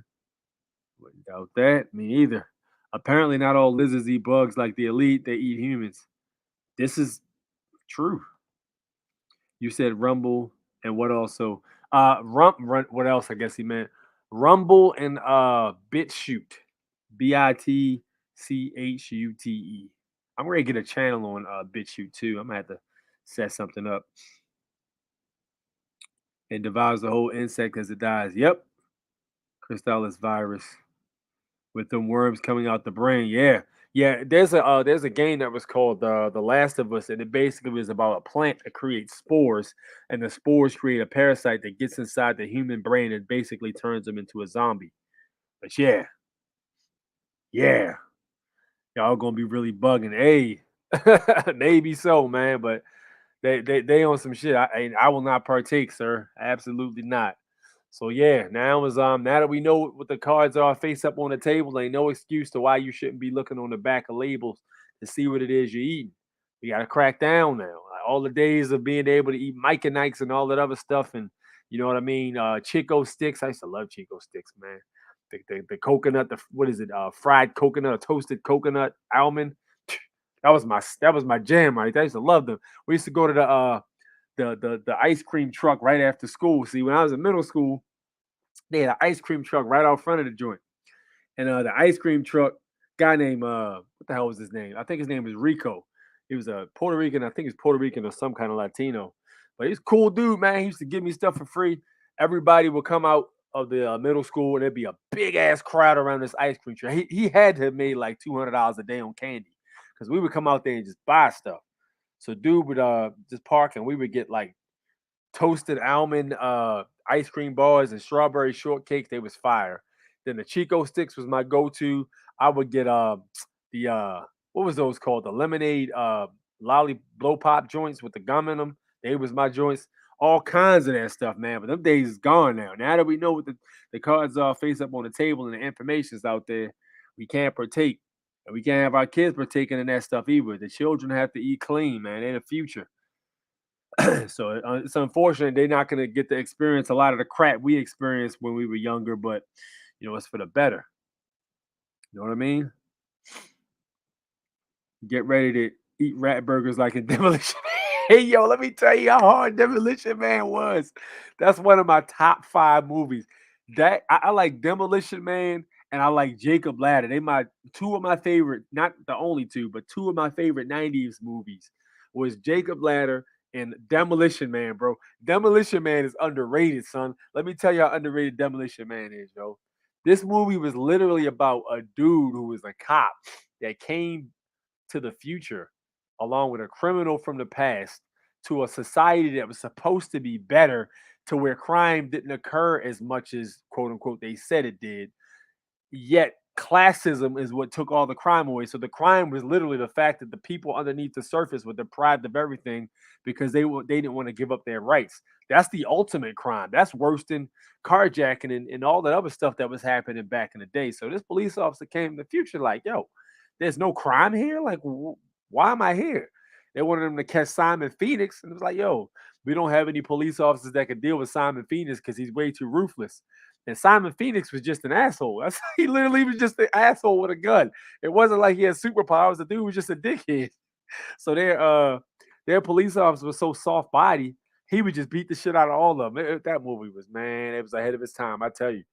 Wouldn't doubt that. Me either. Apparently not all lizards eat bugs like the elite, they eat humans. This is true. You said rumble and what also? What else I guess he meant? Rumble and BitChute. BITCHUTE. I'm ready to get a channel on BitChute too. I'm gonna have to set something up. It devours the whole insect as it dies. Yep. Crystallis virus. With them worms coming out the brain. Yeah. Yeah. There's a game that was called The Last of Us, and it basically was about a plant that creates spores, and the spores create a parasite that gets inside the human brain and basically turns them into a zombie. But yeah. Yeah. Y'all gonna be really bugging. Hey, maybe so, man. But they on some shit. I will not partake, sir. Absolutely not. So yeah, now that we know what the cards are face up on the table, ain't no excuse to why you shouldn't be looking on the back of labels to see what it is you're eating. We gotta crack down now. Like, all the days of being able to eat Mike and Nikes and all that other stuff, and you know what I mean. Chico sticks. I used to love Chico sticks, man. The coconut, what is it? Fried coconut, or toasted coconut almond. That was my jam, right? I used to love them. We used to go to the ice cream truck right after school. See, when I was in middle school, they had an ice cream truck right out front of the joint. And the ice cream truck guy named what the hell was his name? I think his name was Rico. He was a Puerto Rican. I think he's Puerto Rican or some kind of Latino. But he's a cool dude, man. He used to give me stuff for free. Everybody would come out of the middle school, and there'd be a big ass crowd around this ice cream truck. He had to have made like $200 a day on candy because we would come out there and just buy stuff. So dude would just park, and we would get like toasted almond ice cream bars and strawberry shortcake. They was fire. Then the Chico sticks was my go-to. I would get the what was those called? The lemonade lolly blow pop joints with the gum in them. They was my joints. All kinds of that stuff, man. But them days is gone now. Now that we know what the cards are face up on the table and the information's out there, we can't partake. And we can't have our kids partaking in that stuff either. The children have to eat clean, man. They're the future. So it's unfortunate they're not going to get to experience a lot of the crap we experienced when we were younger, but it's for the better. You know what I mean? Get ready to eat rat burgers like in Demolition Man. Hey, yo, let me tell you how hard Demolition Man was. That's one of my top 5 movies. That I like Demolition Man and I like Jacob Ladder. They my 2 of my favorite, not the only 2, but 2 of my favorite 90s movies was Jacob Ladder and Demolition Man, bro. Demolition Man is underrated, son. Let me tell you how underrated Demolition Man is, yo. This movie was literally about a dude who was a cop that came to the future along with a criminal from the past to a society that was supposed to be better, to where crime didn't occur as much as quote unquote they said it did. Yet classism is what took all the crime away. So the crime was literally the fact that the people underneath the surface were deprived of everything because they didn't want to give up their rights. That's the ultimate crime. That's worse than carjacking and all that other stuff that was happening back in the day. So this police officer came in the future like, yo, there's no crime here. Like, why am I here? They wanted him to catch Simon Phoenix, and it was like, yo, we don't have any police officers that can deal with Simon Phoenix because he's way too ruthless. And Simon Phoenix was just an asshole. He literally was just an asshole with a gun. It wasn't like he had superpowers. The dude was just a dickhead. So their police officer was so soft body, he would just beat the shit out of all of them. That movie was, man, it was ahead of its time. I tell you.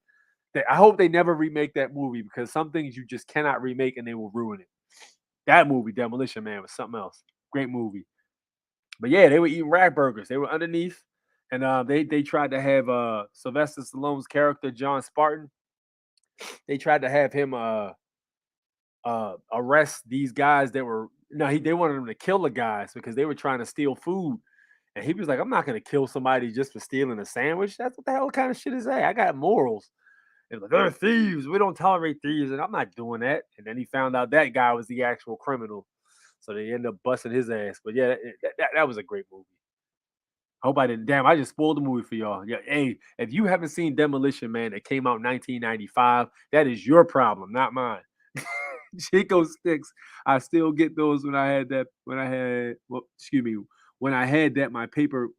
I hope they never remake that movie because some things you just cannot remake and they will ruin it. That movie, Demolition Man, was something else. Great movie. But yeah, they were eating rat burgers. They were underneath, and they tried to have Sylvester Stallone's character John Spartan. They tried to have him arrest these guys that were they wanted him to kill the guys because they were trying to steal food. And he was like, I'm not gonna kill somebody just for stealing a sandwich. That's what the hell kind of shit is that? I got morals. And like, they're thieves. We don't tolerate thieves. And I'm not doing that. And then he found out that guy was the actual criminal. So they ended up busting his ass. But yeah, that was a great movie. I hope I didn't. Damn, I just spoiled the movie for y'all. Yeah, hey, if you haven't seen Demolition Man that came out in 1995, that is your problem, not mine. Chico sticks. I still get those when I had that. When I had, well, excuse me, when I had that my paper.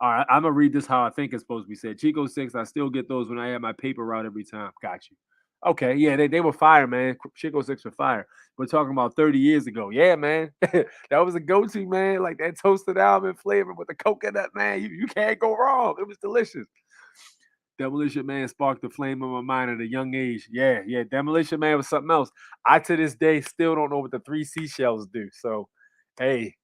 All right, I'm gonna read this how I think it's supposed to be said. Chico 6, I still get those when I have my paper route every time. Got you. Okay, yeah, they were fire, man. Chico 6 were fire. We're talking about 30 years ago. Yeah, man. That was a go-to, man. Like that toasted almond flavor with the coconut, man. You can't go wrong. It was delicious. Demolition Man sparked the flame in my mind at a young age. Yeah. Demolition Man was something else. I to this day still don't know what the 3 seashells do. So, hey.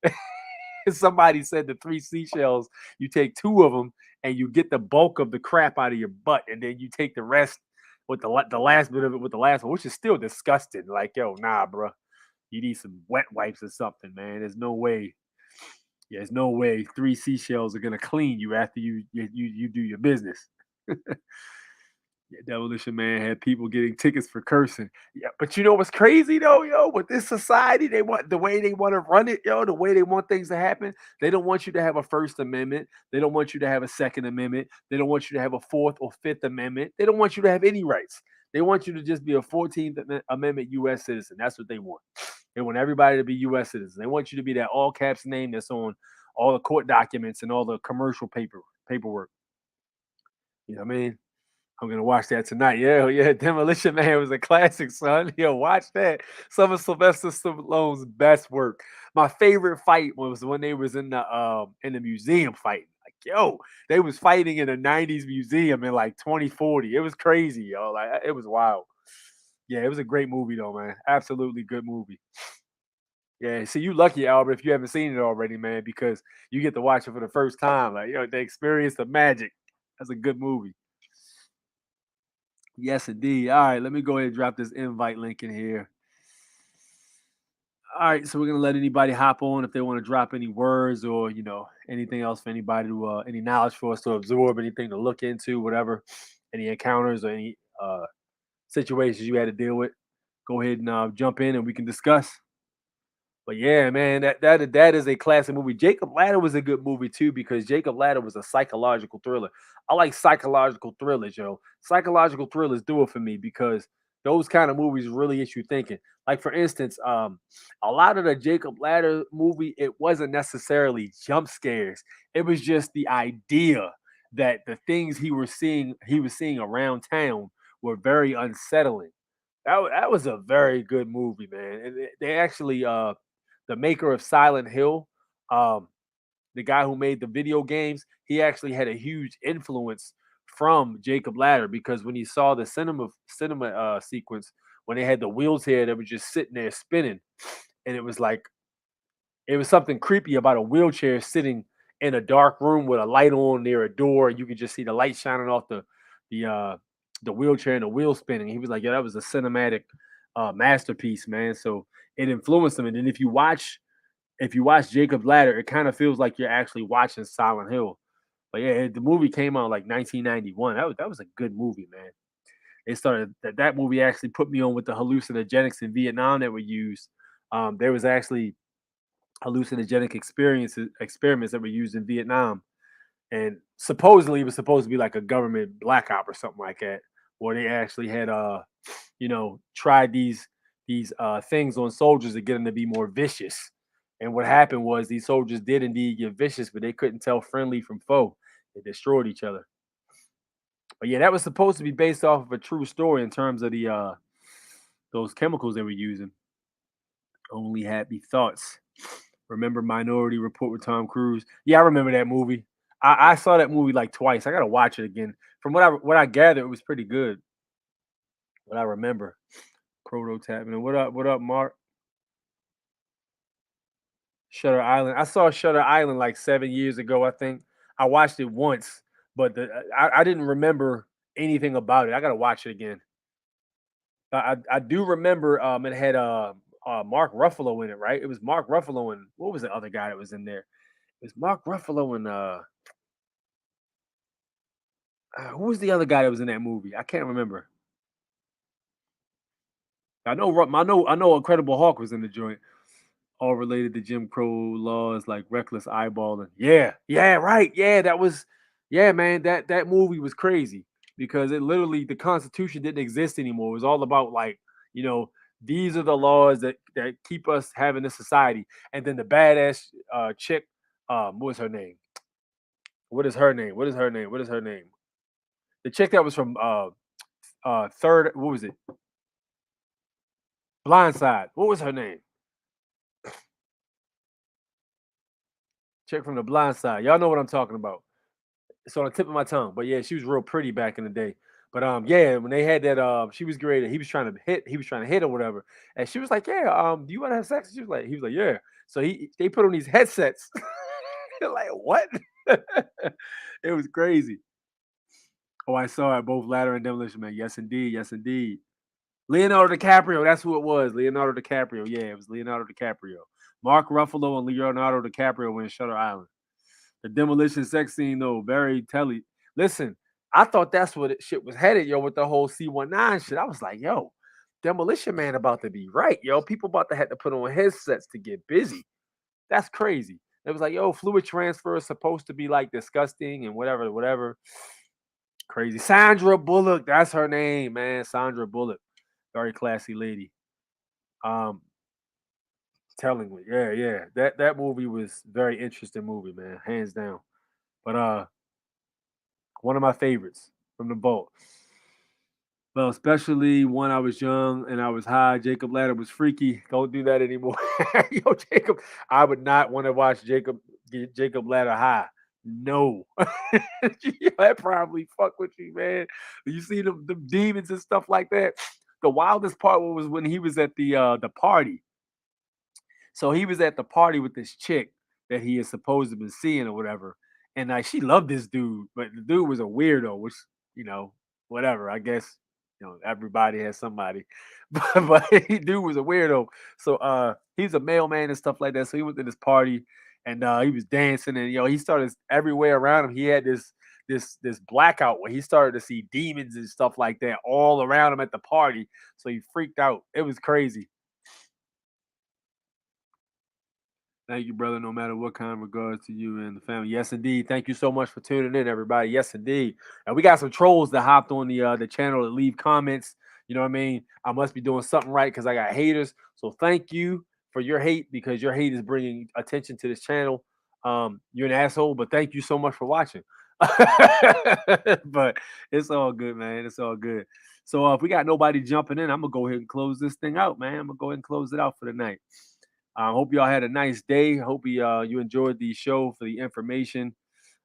Somebody said the 3 seashells, you take 2 of them and you get the bulk of the crap out of your butt, and then you take the rest with the last bit of it with the last one, which is still disgusting. Like, yo, nah, bro, you need some wet wipes or something, man. There's no way. Yeah, there's no way 3 seashells are gonna clean you after you do your business. Yeah, Demolition Man had people getting tickets for cursing. Yeah, but you know what's crazy though, yo? With this society, they want the way they want to run it, yo, the way they want things to happen. They don't want you to have a First Amendment. They don't want you to have a Second Amendment. They don't want you to have a Fourth or Fifth Amendment. They don't want you to have any rights. They want you to just be a 14th Amendment U.S. citizen. That's what they want. They want everybody to be U.S. citizens. They want you to be that all caps name that's on all the court documents and all the commercial paperwork. You know what I mean? I'm gonna watch that tonight. Yeah. Demolition Man was a classic, son. Yo, watch that. Some of Sylvester Stallone's best work. My favorite fight was when they was in the museum fighting. Like, yo, they was fighting in a 90s museum in like 2040. It was crazy, yo. Like, it was wild. Yeah, it was a great movie though, man. Absolutely good movie. Yeah, see, you lucky, Albert, if you haven't seen it already, man, because you get to watch it for the first time. Like, yo, they experience the magic. That's a good movie. Yes, indeed. All right, let me go ahead and drop this invite link in here. All right, so we're gonna let anybody hop on if they want to drop any words or anything else for anybody to any knowledge for us to absorb, anything to look into, whatever, any encounters or any situations you had to deal with. Go ahead and jump in and we can discuss. But yeah, man, that is a classic movie. Jacob Ladder was a good movie too because Jacob Ladder was a psychological thriller. I like psychological thrillers, yo. Psychological thrillers do it for me because those kind of movies really get you thinking. Like for instance, a lot of the Jacob Ladder movie, it wasn't necessarily jump scares. It was just the idea that the things he was seeing around town were very unsettling. That was a very good movie, man. And they actually the maker of Silent Hill, um, the guy who made the video games, he actually had a huge influence from Jacob Ladder because when he saw the cinema sequence when they had the wheels here that were just sitting there spinning, and it was like it was something creepy about a wheelchair sitting in a dark room with a light on near a door, and you could just see the light shining off the uh the wheelchair and the wheel spinning. He was like, "Yeah, that was a cinematic masterpiece, man." So it influenced him. And then if you watch Jacob Ladder, it kind of feels like you're actually watching Silent Hill. But yeah, the movie came out like 1991. That was a good movie, man. It started that movie actually put me on with the hallucinogenics in Vietnam that were used. There was actually hallucinogenic experiments that were used in Vietnam, and supposedly it was supposed to be like a government black op or something like that, where they actually had tried these things on soldiers to get them to be more vicious. And what happened was these soldiers did indeed get vicious, but they couldn't tell friendly from foe. They destroyed each other. But yeah, that was supposed to be based off of a true story in terms of the those chemicals they were using. Only happy thoughts. Remember Minority Report with Tom Cruise? Yeah, I remember that movie. I saw that movie like twice. I gotta watch it again. From what I gathered, it was pretty good. What I remember. Prototyping. And what up, Mark? Shutter Island. I saw Shutter Island like 7 years ago, I think. I watched it once, but I didn't remember anything about it. I gotta watch it again. I do remember it had Mark Ruffalo in it, right? It was Mark Ruffalo and what was the other guy that was in there? It was Mark Ruffalo and who was the other guy that was in that movie? I can't remember. I know Incredible Hulk was in the joint. All related to Jim Crow laws like reckless eyeballing. Yeah, yeah, right. Yeah, that was yeah, man. That movie was crazy because it literally the Constitution didn't exist anymore. It was all about like, you know, these are the laws that keep us having this society. And then the badass chick, what was her name? What is her name? What is her name? What is her name? The chick that was from third, what was it? Blindside. What was her name? Chick from the Blind Side. Y'all know what I'm talking about. It's on the tip of my tongue. But yeah, she was real pretty back in the day. But yeah, when they had that she was great. He was trying to hit or whatever. And she was like, "Yeah, do you want to have sex?" He was like, "Yeah." So they put on these headsets. Like, what? It was crazy. Oh, I saw it both Ladder and Demolition Man. Yes, indeed. Yes, indeed. Leonardo DiCaprio, that's who it was. Leonardo DiCaprio. Yeah, it was Leonardo DiCaprio. Mark Ruffalo and Leonardo DiCaprio were in Shutter Island. The demolition sex scene, though, very telly. Listen, I thought that's what shit was headed, yo, with the whole C19 shit. I was like, yo, Demolition Man about to be right, yo. People about to have to put on headsets to get busy. That's crazy. It was like, yo, fluid transfer is supposed to be like disgusting and whatever, whatever. Crazy. Sandra Bullock, that's her name, man. Sandra Bullock. Very classy lady. Um, Tellingly, yeah, yeah. That movie was very interesting movie, man, hands down. But one of my favorites from the boat. Well, especially when I was young and I was high. Jacob Ladder was freaky. Don't do that anymore. Yo, Jacob, I would not want to watch Jacob Ladder high. No. That probably fuck with you, man. You see the demons and stuff like that. The wildest part was when he was at the party. So he was at the party with this chick that he is supposed to be seeing or whatever. And like she loved this dude, but the dude was a weirdo, which, whatever, I guess You know, everybody has somebody, but dude was a weirdo. So he's a mailman and stuff like that. So he went to this party and he was dancing, and he started everywhere around him. He had this blackout where he started to see demons and stuff like that all around him at the party. So he freaked out. It was crazy. Thank you, brother. No matter what kind, regards to you and the family. Yes, indeed. Thank you so much for tuning in, everybody. Yes, indeed. And we got some trolls that hopped on the channel to leave comments. You know what I mean? I must be doing something right because I got haters. So thank you for your hate, because your hate is bringing attention to this channel. You're an asshole, but thank you so much for watching. But it's all good, man. It's all good. So if we got nobody jumping in, I'm gonna go ahead and close this thing out, man. I'm gonna go ahead and close it out for the night. Hope y'all had a nice day. Hope you enjoyed the show for the information.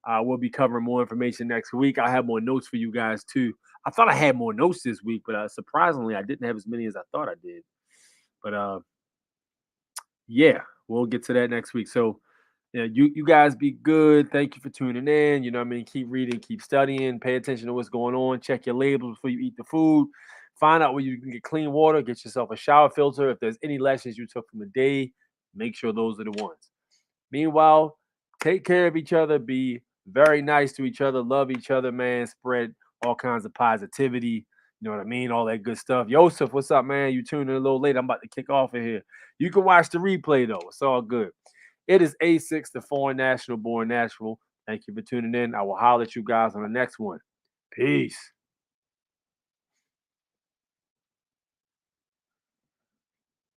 We'll be covering more information next week. I have more notes for you guys too. I thought I had more notes this week, but surprisingly, I didn't have as many as I thought I did. But yeah, we'll get to that next week. So yeah, you guys be good. Thank you for tuning in. You know what I mean? Keep reading, keep studying, pay attention to what's going on. Check your labels before you eat the food. Find out where you can get clean water. Get yourself a shower filter. If there's any lessons you took from the day, make sure those are the ones. Meanwhile, take care of each other. Be very nice to each other. Love each other, man. Spread all kinds of positivity. You know what I mean? All that good stuff. Yosef, what's up, man? You tuned in a little late. I'm about to kick off in here. You can watch the replay, though. It's all good. It is A6, the Foreign National, Born Natural. Thank you for tuning in. I will holler at you guys on the next one. Peace.